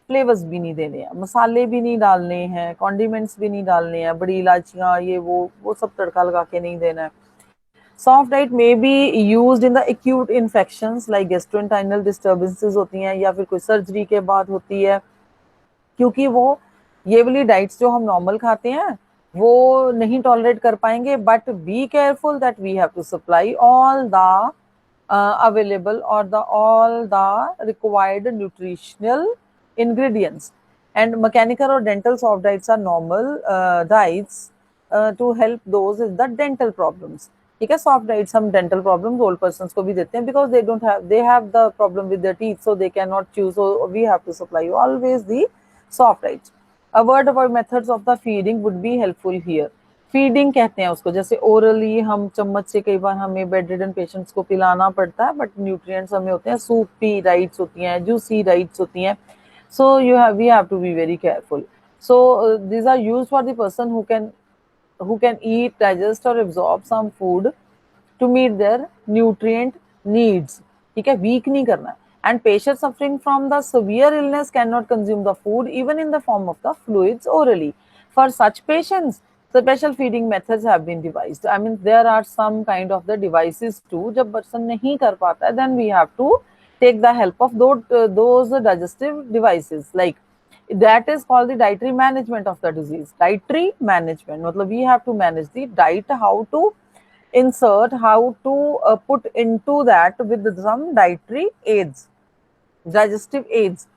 फ्लेवर्स भी नहीं देने हैं, मसाले भी नहीं डालने हैं, कॉन्डिमेंट्स भी नहीं डालने हैं, बड़ी इलायचियाँ ये वो सब तड़का लगा के नहीं देना है। सॉफ्ट डाइट में be used in the acute infections like gastrointestinal disturbances होती हैं या फिर कोई सर्जरी के बाद होती है, क्योंकि वो ये वाली डाइट्स जो हम नॉर्मल खाते हैं वो नहीं टॉलरेट कर पाएंगे, but be careful that we have to supply all the available or the all the required nutritional ingredients. And mechanical or dental soft diets are normal diets to help those with the dental problems. ठीक है, soft diets हम dental problems old persons को भी देते हैं because they have the problem with their teeth, so they can not choose, so we have to supply always the soft diets. A word about methods of the feeding would be helpful here. Feeding कहते हैं उसको, जैसे orally हम चम्मच से कई बार हमें bed ridden patients को पिलाना पड़ता है, बट न्यूट्रिएंट्स हमें होते हैं, सूपी डाइट्स होती हैं, जूसी डाइट्स होती हैं. So we have to be very careful. So these are used for the person who can eat, digest or absorb some food to meet their nutrient needs. ठीक है, week नहीं करना है. And patients suffering from the severe illness cannot consume the food even in the form of the fluids orally. For such patients, special feeding methods have been devised. I mean, there are some kind of the devices too. जब person नहीं कर पाता है, then we have to take the help of those digestive devices. Like that is called the dietary management of the disease. Dietary management मतलब we have to manage the diet, how to insert, how to put into that with some dietary aids, digestive aids.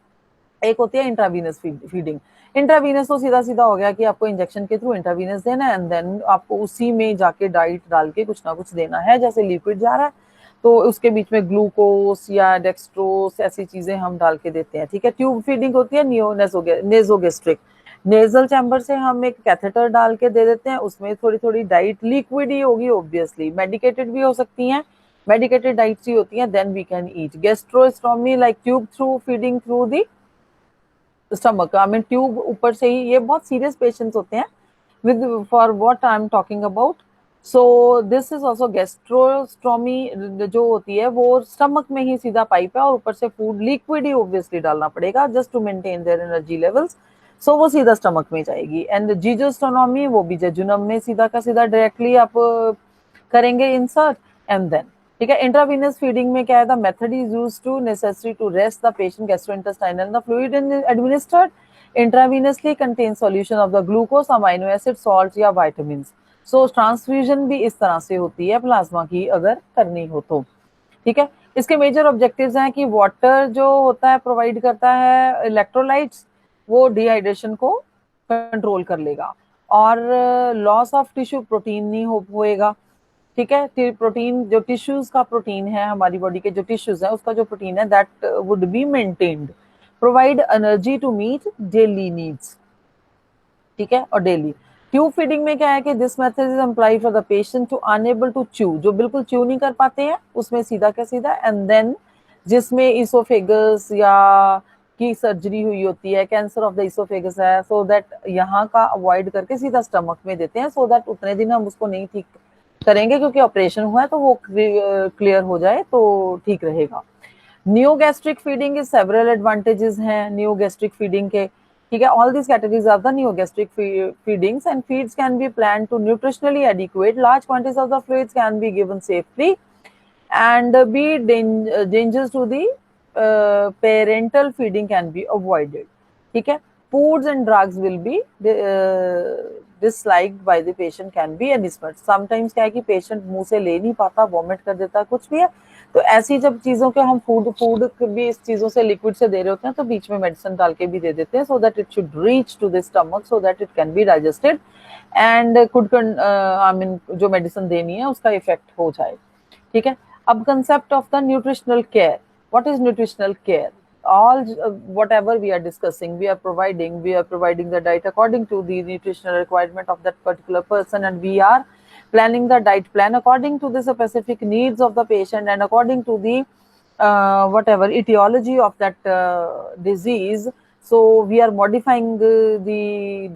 एक होती है intravenous feeding. Intravenous तो सीधा सीधा हो गया कि आपको इंजेक्शन के थ्रू इंट्रावीनस देना है, एंड देन आपको उसी में जाके डाइट डाल के कुछ ना कुछ देना है, जैसे लिक्विड जा रहा है तो उसके बीच में ग्लूकोस या डेक्सट्रोस ऐसी चीजें हम डाल के देते हैं. ठीक है, ट्यूब फीडिंग होती है नेजोगेस्ट्रिक. नेजल चैम्बर से हम एक कैथेटर डाल के दे देते हैं, उसमें थोड़ी थोड़ी डाइट लिक्विड ही होगी, ऑब्वियसली मेडिकेटेड भी हो सकती हैं, मेडिकेटेड डाइट्स ही होती हैं, then we can eat. Gastrostomy like tube through feeding through the stomach. I mean tube ऊपर से ही, ये बहुत सीरियस पेशेंट्स होते हैं with for what I am talking about. So this is also gastrostomy जो होती है वो स्टमक में ही सीधा पाइप है और ऊपर से फूड लिक्विड ही ऑब्वियसली डालना पड़ेगा just to maintain their energy levels. So वो सीधा स्टमक में जाएगी. एंड जीजोस्टोनोमी वो भी जेजुनम में सीधा का सीधा डायरेक्टली आप करेंगे इंसर्ट, एंड देन ठीक है. इंट्रावीनस फीडिंग में क्या है, the method is used to necessary to rest the patient gastrointestinal the fluid administered intravenously contains solution of the glucose, amino acid, salts या vitamins. So ट्रांसफ्यूजन भी इस तरह से होती है प्लाज्मा की अगर करनी हो तो. ठीक है, इसके मेजर ऑब्जेक्टिव्स हैं कि वाटर जो होता है प्रोवाइड करता है इलेक्ट्रोलाइट्स, वो डिहाइड्रेशन को कंट्रोल कर लेगा, और लॉस ऑफ टिश्यू प्रोटीन नहीं होएगा. ठीक है, प्रोटीन जो टिश्यूज का प्रोटीन है, हमारी बॉडी के जो टिश्यूज है उसका जो प्रोटीन है that would be maintained. Provide energy to meet daily needs. ठीक है, और डेली ट्यूब फीडिंग में क्या है कि this method is employed for the patient to enable to chew, जो बिल्कुल च्यू नहीं कर पाते हैं उसमें सीधा का सीधा, एंड देन जिसमें इसोफेगस या की सर्जरी हुई होती है, कैंसर ऑफ द इसोफेगस है, सो दैट यहाँ का अवॉइड करके सीधा स्टमक में देते हैं, सो दैट उतने दिन हम उसको नहीं ठीक करेंगे क्योंकि ऑपरेशन हुआ है तो वो क्लियर हो जाए तो ठीक रहेगा. Nasogastric feeding is several advantages हैं नियोगैस्ट्रिक फीडिंग के. ठीक है, all this categories are the nasogastric feedings and feeds can be plan to nutritionally adequate. Large quantities of the fluids can be given safely and be dangerous to the parental feeding can be avoided. ठीक है, foods and drugs will be disliked by the patient can be any smart. Sometimes क्या है कि patient मुंह से ले नहीं पाता, वॉमिट कर देता, कुछ भी है, तो ऐसी जब चीजों के हम फूड भी इस चीजों से लिक्विड से दे रहे होते हैं तो बीच में मेडिसिन डाल के भी दे देते हैं, so that it should reach to the stomach so that it can be digested and could I mean जो मेडिसिन देनी है उसका इफेक्ट हो जाए. ठीक है, अब concept of the nutritional care. What is nutritional care? All whatever we are discussing, we are providing the diet according to the nutritional requirement of that particular person, and we are planning the diet plan according to the specific needs of the patient and according to the whatever etiology of that disease. So we are modifying the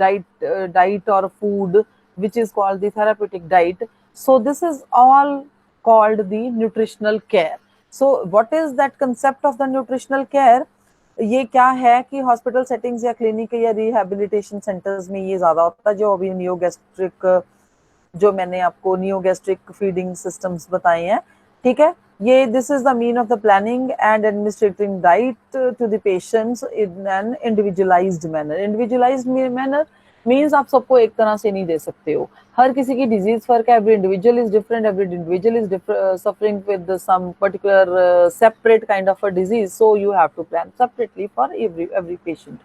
diet or food which is called the therapeutic diet. So this is all called the nutritional care. So what is that concept of the nutritional care? ये क्या है कि hospital settings या clinic या rehabilitation centres में ये ज्यादा होता है, जो अभी नियोगैस्ट्रिक जो मैंने आपको नियोगैस्ट्रिक फीडिंग सिस्टम्स बताए हैं. ठीक है, ये this is the mean of the planning and administrating diet to the patients in an individualized manner. Individualized manner means आप सबको एक तरह से नहीं दे सकते हो, हर किसी की डिजीज फर्क है, every individual is different, every individual is suffering with some particular separate kind of a disease, so you have to plan separately for every patient.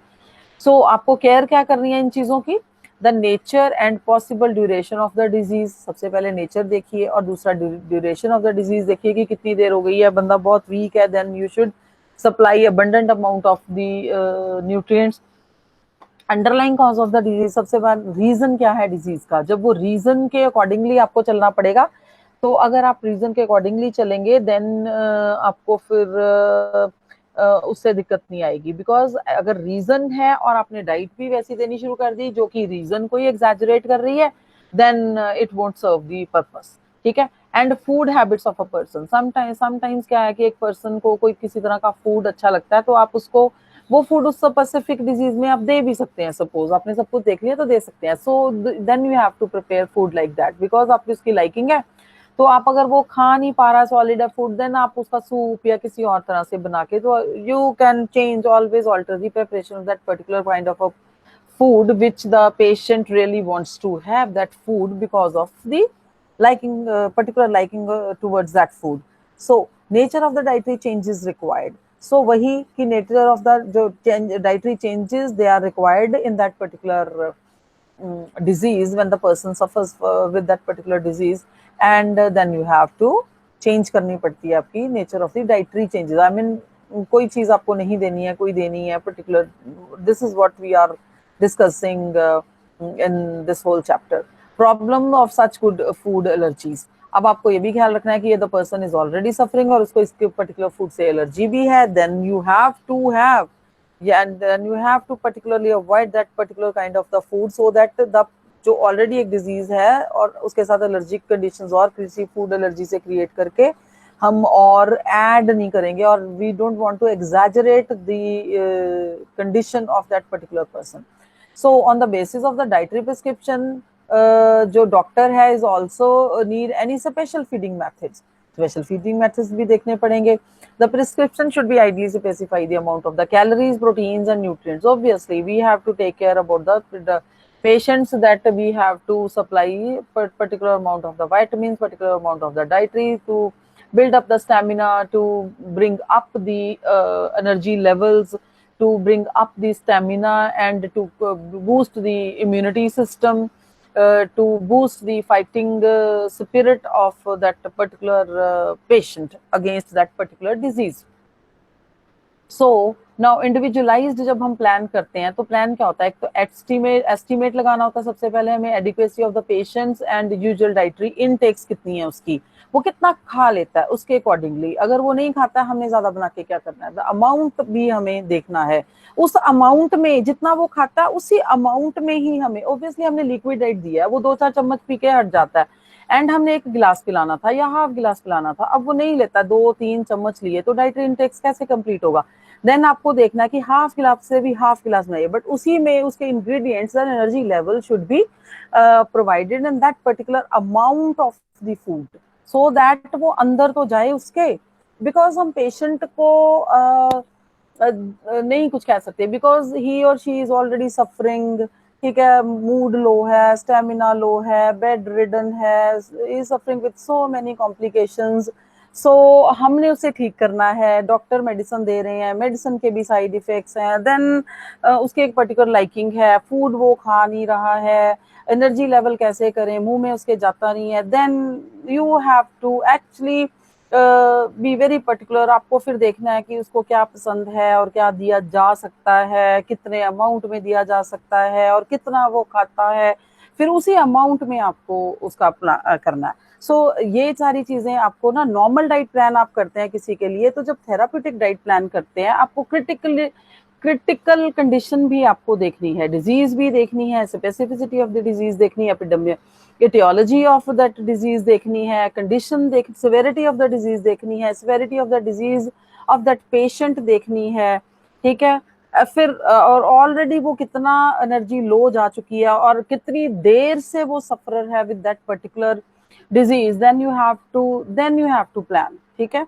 So आपको केयर क्या करनी है इन चीजों की, the nature and possible duration of the disease, सबसे पहले nature देखिए और दूसरा ड्यूरेशन ऑफ द डिजीज देखिए कि कितनी देर हो गई है, बंदा बहुत वीक है, then you should supply abundant amount of the nutrients. Underlying cause of the disease, सबसे बार रीजन क्या है डिजीज का, जब वो रीजन के अकॉर्डिंगली आपको चलना पड़ेगा। तो अगर आप रीजन के अकॉर्डिंगली चलेंगे देन आपको फिर उससे दिक्कत नहीं आएगी, बिकॉज अगर रीजन है और आपने डाइट भी वैसी देनी शुरू कर दी जो कि रीजन को ही एग्जैजरेट कर रही है, then it won't serve the purpose, ठीक है। And food habits of a person, sometimes क्या है कि एक पर्सन को कोई किसी तरह का फूड अच्छा लगता है तो आप उसको वो फूड उस स्पेसिफिक डिजीज में आप दे भी सकते हैं, सपोज आपने सब कुछ देख लिया तो दे सकते हैं। So then you have to prepare food like that, because आपकी उसकी लाइकिंग है। तो आप अगर वो खा नहीं पा रहा सॉलिड है फूड, देन आप उसका सूप या किसी और तरह से बना के, तो you can change always alter the preparation of that particular kind of a food which the patient really wants to have that food because of the liking, particular liking towards that food. So nature of the dietary change is required. So wahi ki nature of the jo dietary changes they are required in that particular disease when the person suffers with that particular disease, and then you have to change करनी पड़ती है आपकी nature of the dietary changes. I mean कोई चीज आपको नहीं देनी है, कोई देनी है particular. This is what we are discussing in this whole chapter. Problem of such good food allergies. अब आपको ये भी ख्याल रखना है कि ये the person is already suffering और उसको इसके particular food से allergy भी है, then you have to have, yeah, and then you have to particularly avoid that particular kind of the food so that the जो ऑलरेडी एक disease है और उसके साथ एलर्जिक कंडीशंस और किसी फूड एलर्जी से क्रिएट करके हम और ऐड नहीं करेंगे, और we don't want to exaggerate the condition of that particular person. So on the basis of the dietary prescription जो डॉक्टर है is also need any special feeding methods, special feeding methods भी देखने पड़ेंगे. The prescription should be ideally specify the amount of the calories, proteins, and nutrients. Obviously, we have to take care about the patients that we have to supply particular amount of the vitamins, particular amount of the dietary to build up the stamina, to bring up the energy levels, to bring up the stamina, and to boost the immunity system. To boost the fighting spirit of that particular patient against that particular disease. So now individualized जब हम plan करते हैं तो plan क्या होता है, एक तो एस्टिमेट लगाना होता है सबसे पहले हमें, adequacy of the patients and usual dietary intakes कितनी है उसकी, वो कितना खा लेता है उसके अकॉर्डिंगली. अगर वो नहीं खाता है हमने ज्यादा बना के क्या करना है, द अमाउंट भी हमें देखना है, उस अमाउंट में जितना वो खाता है उसी अमाउंट में ही हमें, ऑब्वियसली हमने लिक्विड डाइट दिया है, वो 2-4 चम्मच पी के हट जाता है, एंड हमने 1 गिलास पिलाना था या हाफ गिलास पिलाना था, अब वो नहीं लेता, 2-3 चम्मच लिए, तो डाइटरी इंटेक्स कैसे कंप्लीट होगा. देन आपको देखना है कि हाफ गिलास से भी हाफ गिलास बनाइए, बट उसी में उसके ingredients and energy level should be provided in that particular amount of the food, so that वो अंदर तो जाए उसके. बिकॉज हम पेशेंट को नहीं कुछ कह सकते, बिकॉज ही और शी इज ऑलरेडी सफरिंग, ठीक है, मूड लो है, स्टेमिना लो है, बेड रिडन है, is suffering with so many complications. So हमने उसे ठीक करना है, डॉक्टर मेडिसिन दे रहे हैं, मेडिसिन के भी साइड इफेक्ट्स हैं, देन उसके एक पर्टिकुलर लाइकिंग है, फूड वो खा नहीं रहा है, एनर्जी लेवल कैसे करें, मुंह में उसके जाता नहीं है, then you have to actually be very particular. आपको फिर देखना है कि उसको क्या पसंद है और क्या दिया जा सकता है, कितने अमाउंट में दिया जा सकता है और कितना वो खाता है, फिर उसी अमाउंट में आपको उसका करना है. सो ये सारी चीजें आपको ना, नॉर्मल डाइट प्लान आप करते हैं किसी के लिए, तो जब थेराप्यूटिक डाइट प्लान करते हैं आपको क्रिटिकल कंडीशन भी आपको देखनी है, डिजीज भी देखनी है, स्पेसिफिसिटी ऑफ द डिजीज देखनी है, epidemic etiology of that disease देखनी है, condition severity of the disease देखनी है, severity of the disease of that patient देखनी है, ठीक है. फिर और ऑलरेडी वो कितना एनर्जी लो जा चुकी है और कितनी देर से वो सफरर है with that particular disease, then you have to plan, ठीक है.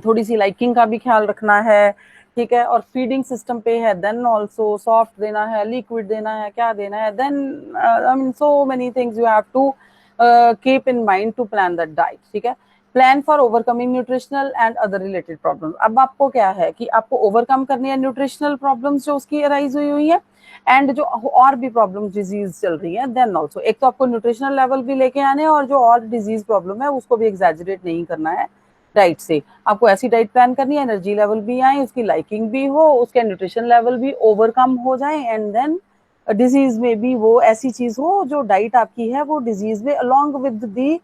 थोड़ी सी लाइकिंग का भी ख्याल रखना है ठीक है, और फीडिंग सिस्टम पे है, देन ऑल्सो सॉफ्ट देना है, लिक्विड देना है, क्या देना है, then I mean so many things you have to keep in mind to plan that diet, ठीक है। Plan for overcoming nutritional and other related problem. अब आपको क्या है कि आपको ओवरकम करनी है न्यूट्रिशनल प्रॉब्लम्स जो उसकी अराइज हुई है, एंड जो और भी प्रॉब्लम डिजीज चल रही है, देन ऑल्सो एक तो आपको न्यूट्रिशनल लेवल भी लेके आने हैं, और जो और डिजीज प्रॉब्लम है उसको भी एग्जैजरेट नहीं करना है डाइट से। आपको ऐसी डाइट प्लान करनी है, एनर्जी लेवल भी आए, उसकी लाइकिंग भी हो, उसके न्यूट्रिशन लेवल भी ओवरकम हो जाए, एंड देन डिजीज में भी वो ऐसी चीज हो जो डाइट आपकी है वो डिजीज में अलोंग विद दी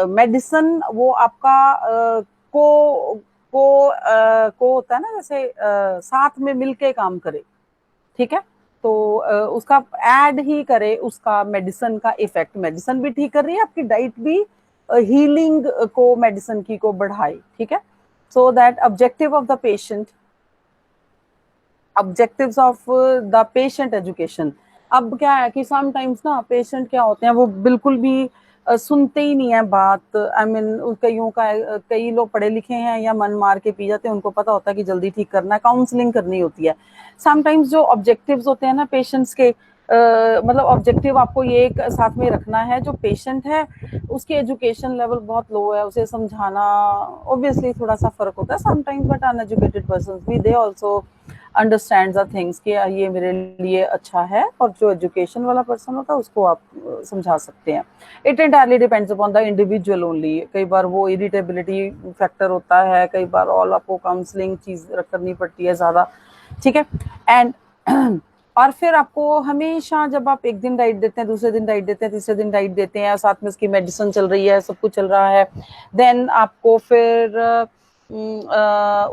मेडिसिन वो आपका को होता है ना, जैसे साथ में मिलके काम करे, ठीक है। तो उसका ऐड ही करे उसका मेडिसिन का इफेक्ट, मेडिसिन भी ठीक कर रही है, आपकी डाइट भी हीलिंग को मेडिसिन की को बढ़ाए, ठीक है। So that objectives of the patient education. अब क्या है कि समटाइम्स ना पेशेंट क्या होते हैं वो बिल्कुल भी सुनते ही नहीं है बात। आई मीन कईयों का कई लोग पढ़े लिखे हैं या मन मार के पी जाते हैं, उनको पता होता है कि जल्दी ठीक करना है, काउंसलिंग करनी होती है। समटाइम्स जो ऑब्जेक्टिव्स होते हैं ना पेशेंट्स के, मतलब ऑब्जेक्टिव आपको ये एक साथ में रखना है, जो पेशेंट है उसकी एजुकेशन लेवल बहुत लो है, उसे समझाना ऑब्वियसली थोड़ा सा फर्क होता है समटाइम्स, बट अनएजुकेटेड पर्सन भी they also understand the things कि ये मेरे लिए अच्छा है, और जो एजुकेशन वाला पर्सन होता है उसको आप समझा सकते हैं। It entirely depends upon the individual only. कई बार वो इरिटेबिलिटी फैक्टर होता है, कई बार ऑल आपको काउंसलिंग चीज करनी पड़ती है ज्यादा, ठीक है। एंड और फिर आपको हमेशा जब आप एक दिन डाइट देते हैं, दूसरे दिन डाइट देते हैं, तीसरे दिन डाइट देते हैं, साथ में उसकी मेडिसिन चल रही है, सब कुछ चल रहा है, देन आपको फिर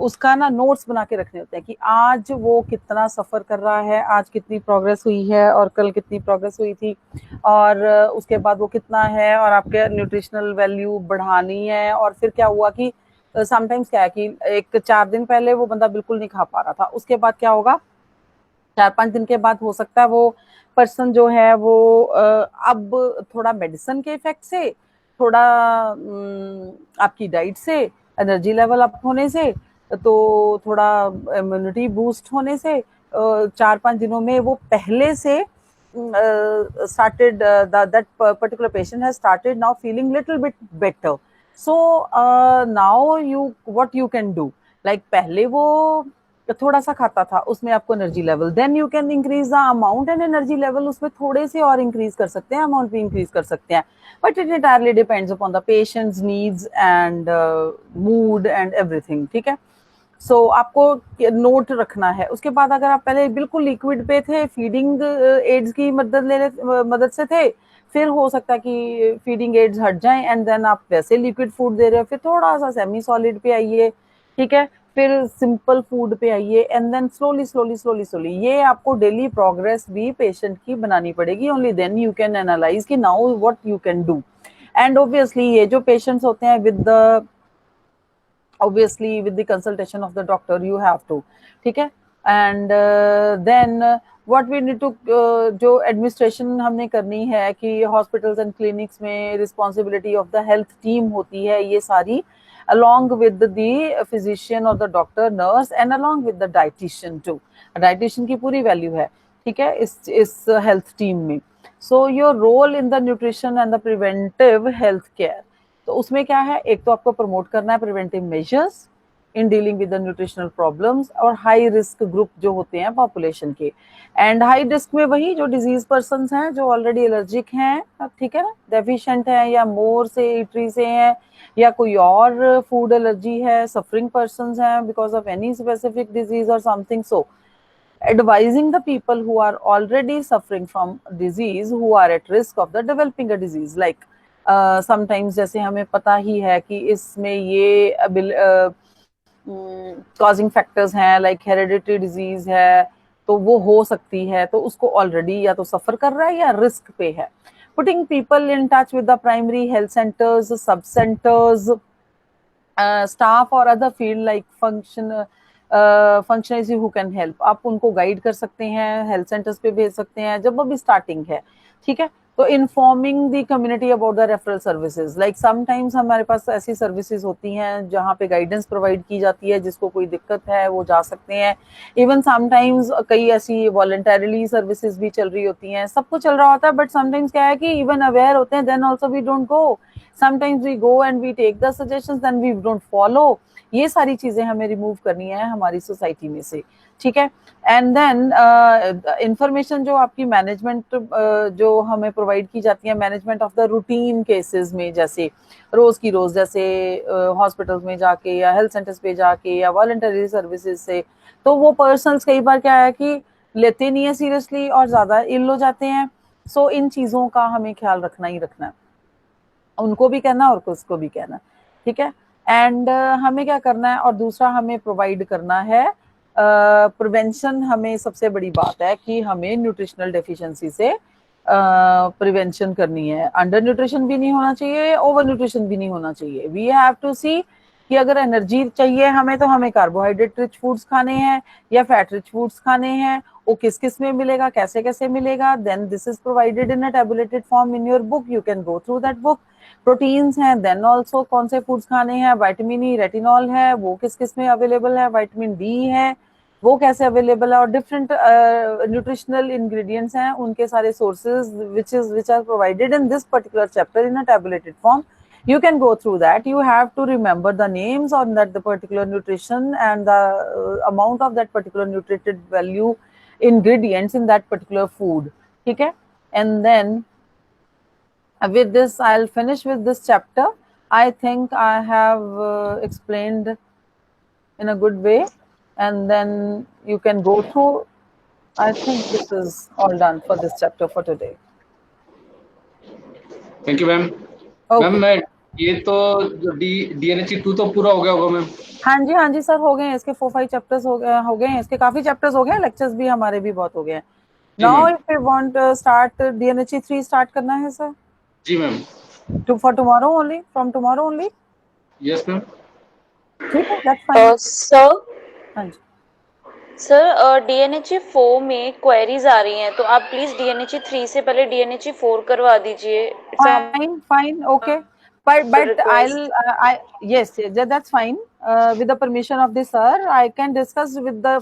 उसका ना नोट्स बना के रखने होते हैं कि आज वो कितना सफर कर रहा है, आज कितनी प्रोग्रेस हुई है, और कल कितनी प्रोग्रेस हुई थी, और उसके बाद वो कितना है, और आपके न्यूट्रिशनल वैल्यू बढ़ानी है। और फिर क्या हुआ कि समटाइम्स क्या है कि एक 4 दिन पहले वो बंदा बिल्कुल नहीं खा पा रहा था, उसके बाद क्या होगा 4-5 दिन के बाद हो सकता है वो पर्सन जो है वो अब थोड़ा मेडिसिन के इफेक्ट से, थोड़ा आपकी डाइट से, एनर्जी लेवल अप होने से, तो थोड़ा इम्यूनिटी बूस्ट होने से 4-5 दिनों में वो पहले से started that particular patient has started now feeling little bit better. So now what you can do, like पहले वो थोड़ा सा खाता था, उसमें आपको energy level, then you can increase the amount and energy level, उसमें थोड़े से और इंक्रीज कर सकते हैं, अमाउंट भी इंक्रीज कर सकते हैं, but it entirely depends upon the patients needs and mood and everything, ठीक है। सो आपको नोट रखना है। उसके बाद अगर आप पहले बिल्कुल लिक्विड पे थे, फीडिंग एड्स की मदद से थे, फिर हो सकता है कि फीडिंग एड्स हट जाएं, एंड देन आप वैसे लिक्विड फूड दे रहे हो, फिर थोड़ा सा सेमी सॉलिड पे आइए, ठीक है, फिर सिंपल फूड पे आइए, and then slowly slowly slowly slowly ये आपको डेली प्रोग्रेस भी पेशेंट की बनानी पड़ेगी। Only then you can analyse कि now what you can do. And obviously ये जो पेशेंट्स होते हैं with the obviously with the consultation of the doctor you have to, ठीक है। and then what we need to जो administration हमने करनी है कि hospitals and clinics में responsibility of the health team होती है ये सारी, along with the physician or the doctor nurse and along with the dietitian too। dietitian की पूरी value है, ठीक है, इस health team में। so your role in the nutrition and the preventive health care, तो उसमें क्या है, एक तो आपको प्रमोट करना है preventive measures in dealing with the nutritional problems, और हाई रिस्क ग्रुप जो होते हैं पॉपुलेशन के, एंड हाई रिस्क में वही जो डिजीज पर्सन्स हैं जो ऑलरेडी एलर्जिक हैं, ठीक है ना, डेफिशिएंट हैं, या मोर से इटरी से हैं, या कोई और फूड एलर्जी है, सफरिंग पर्सन्स हैं because of any specific disease और something. So advising the people who are already suffering from disease who are at risk of the developing a disease, like sometimes जैसे हमें पता ही है कि इसमें ये कॉजिंग फैक्टर्स हैं, लाइक हेरिडिटरी डिजीज है, तो वो हो सकती है, तो उसको ऑलरेडी या तो सफर कर रहा है या रिस्क पे है। Putting people in touch with the primary health centres, सब सेंटर्स, स्टाफ और other field like functionaries who can help, आप उनको गाइड कर सकते हैं, हेल्थ सेंटर्स पे भेज सकते हैं जब अभी स्टार्टिंग है, ठीक है। तो informing the community about the referral services, like sometimes हमारे पास ऐसी सर्विसेज होती हैं जहाँ पे गाइडेंस प्रोवाइड की जाती है, जिसको कोई दिक्कत है वो जा सकते हैं। इवन समटाइम्स कई ऐसी वॉलंटरीली सर्विसेज भी चल रही होती हैं, सब कुछ चल रहा होता है, बट समटाइम्स क्या है कि इवन अवेयर होते हैं, then also we don't go, sometimes we go and we take the suggestions, then we don't follow. ये सारी चीजें हमें रिमूव करनी है हमारी सोसाइटी में से, ठीक है। एंड देन इंफॉर्मेशन जो आपकी मैनेजमेंट जो हमें प्रोवाइड की जाती है management of the routine cases में, जैसे रोज की रोज, जैसे हॉस्पिटल्स में जाके या हेल्थ सेंटर्स पे जाके या वॉलंटरी सर्विसेज से, तो वो पर्सनल्स कई बार क्या है कि लेते नहीं है सीरियसली और ज्यादा इल हो जाते हैं। सो इन चीजों का हमें ख्याल रखना ही रखना है, उनको भी कहना और उसको भी कहना, ठीक है। एंड हमें क्या करना है, और दूसरा हमें प्रोवाइड करना है प्रिवेंशन। हमें सबसे बड़ी बात है कि हमें न्यूट्रिशनल डेफिशिएंसी से प्रिवेंशन करनी है। अंडर न्यूट्रिशन भी नहीं होना चाहिए, ओवर न्यूट्रिशन भी नहीं होना चाहिए। वी हैव टू सी कि अगर एनर्जी चाहिए हमें, तो हमें कार्बोहाइड्रेट रिच फूड्स खाने हैं या फैट रिच फूड्स खाने हैं, वो किस किस में मिलेगा, कैसे कैसे मिलेगा, then this is provided in a tabulated form in your book, you can go through that book. Proteins हैं, देन ऑल्सो कौन से फूड्स खाने हैं, विटामिन ई, रेटिनॉल है, वो किस किस में अवेलेबल है, विटामिन डी है, वो कैसे अवेलेबल है, और डिफरेंट न्यूट्रिशनल इंग्रेडिएंट्स हैं, उनके सारे sources which are provided in this particular chapter in a tabulated form. You can go through that. You have to remember the names on that the particular nutrition and the amount of that particular nutritive value ingredients in that particular food. ठीक है? And then with this, I'll finish with this chapter. I think I have explained in a good way, and then you can go through. I think this is all done for this chapter for today. Thank you ma'am. Ma'am मैं ये तो जो DNHE 2 तो पूरा हो गया होगा ma'am? हाँ जी सर, हो गए हैं इसके 4-5 चैप्टर्स हो गए हैं इसके, काफी चैप्टर्स हो गए हैं, लेक्चर्स भी हमारे भी बहुत हो गए हैं। Now if you want start DNHE 3 start करना है सर? जी ma'am. for tomorrow only, from tomorrow only? Yes ma'am. ठीक है, that's fine. सर हाँ जी सर, DNHE 4 में क्वेरीज आ रही हैं, तो आप प्लीज DNHE 3 से पहले DNHE 4 करवा दीजिए। Fine, okay. But yes, that's fine. With the permission of the sir, I can discuss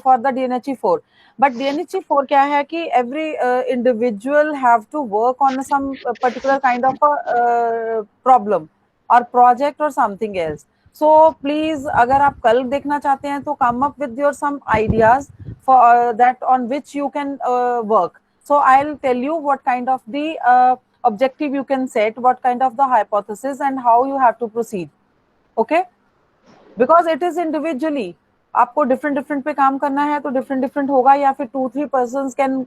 for the DNHE 4. But DNHE 4 क्या है कि every individual have to work on some particular kind of a problem or project or something else. So please, अगर आप कल देखना चाहते हैं तो come up with your some ideas for that on which you can work. So I'll tell you what kind of the objective you can set, what kind of the hypothesis and how you have to proceed. Okay? Because it is individually. आपको different पे काम करना है तो different होगा, या फिर 2-3 persons can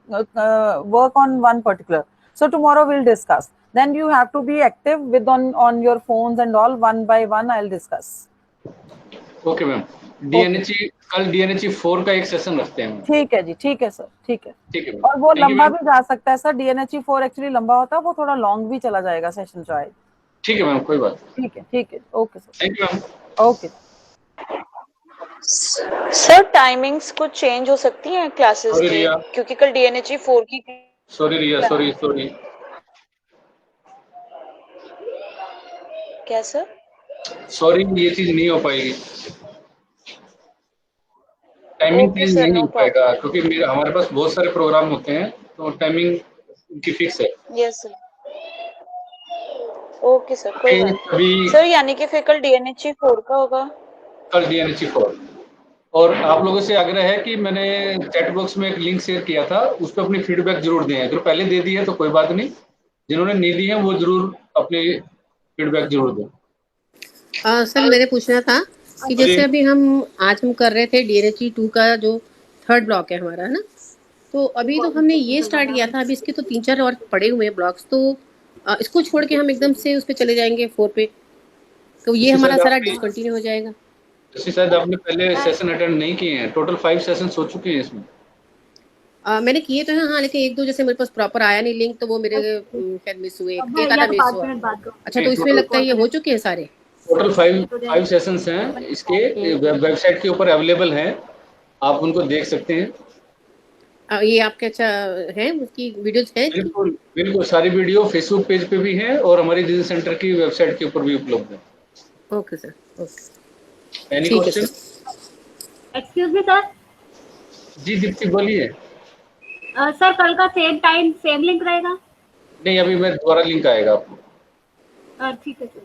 work on one particular. So tomorrow we'll discuss. Then you have to be active with on your phones and all, one by one I'll discuss. Okay ma'am. कल DNHE 4 का एक session रखते हैं। ठीक है जी, ठीक है sir, ठीक है। ठीक है। और वो लंबा भी जा सकता है सर, DNHE 4 एक्चुअली लंबा होता है, वो थोड़ा लॉन्ग भी चला जाएगा सेशन शायद। ठीक है मैम, कोई बात। ठीक है, okay sir. Thank you ma'am. Okay sir, timings कुछ चेंज हो सकती हैं क्लासेस की, क्योंकि कल DNHE 4 की। सॉरी रिया, सॉरी। क्या सर? सॉरी, ये चीज नहीं हो पाएगी, टाइमिंग चेंज नहीं हो पाएगा, क्योंकि हमारे पास बहुत सारे प्रोग्राम होते हैं, तो टाइमिंग की फिक्स है। Yes sir. ओके सर, कोई बात नहीं सर। यानी कि फिर कल DNHE 4 का होगा? कल DNHE 4। और आप लोगों से आग्रह है कि मैंने चैट बॉक्स में एक लिंक शेयर किया था, उस पर अपनी फीडबैक जरूर दें। अगर पहले दे दी है तो कोई बात नहीं, जिन्होंने नहीं दी है वो जरूर अपनी फीडबैक जरूर दें। सर मैंने पूछना था कि जैसे अभी आज हम कर रहे थे DNHE 2 का जो 3rd ब्लॉक है हमारा, है ना, तो अभी तो हमने ये स्टार्ट किया था, अभी इसके तो 3-4 और पड़े हुए हैं ब्लॉक्स, तो इसको छोड़ के हम एकदम से उस पे चले जाएंगे 4 पे, तो ये हमारा सारा डिसकंटिन्यू हो जाएगा। तो शायद आपने पहले सेशन अटेंड नहीं किए हैं, टोटल 5 सेशंस हो चुके हैं इसमें। मैंने किए तो हैं हाँ, लेकिन 1-2 जैसे मेरे पास प्रॉपर आया नहीं लिंक, तो वो मेरे शायद मिस हुए, एक आधा मिस हुआ। अच्छा, तो इसमें लगता है ये हो चुके हैं सारे। टोटल 5 सेशंस हैं इसके, वेबसाइट के ऊपर अवेलेबल हैं, आप उनको देख सकते हैं। ये आपके अच्छा है, उसकी वीडियोज है इसकी? बिल्कुल बिल्कुल, सारी वीडियो फेसबुक पेज पे भी है और हमारी डिजिटल सेंटर की वेबसाइट के ऊपर भी उपलब्ध है। ओके सर, ओके, एनी ठीक है question? Sir. Excuse me sir. जी दीप्ति बोलिए। सर कल का सेम टाइम सेम लिंक रहेगा? नहीं, अभी मैं दोबारा लिंक आएगा आपको। ठीक है सर।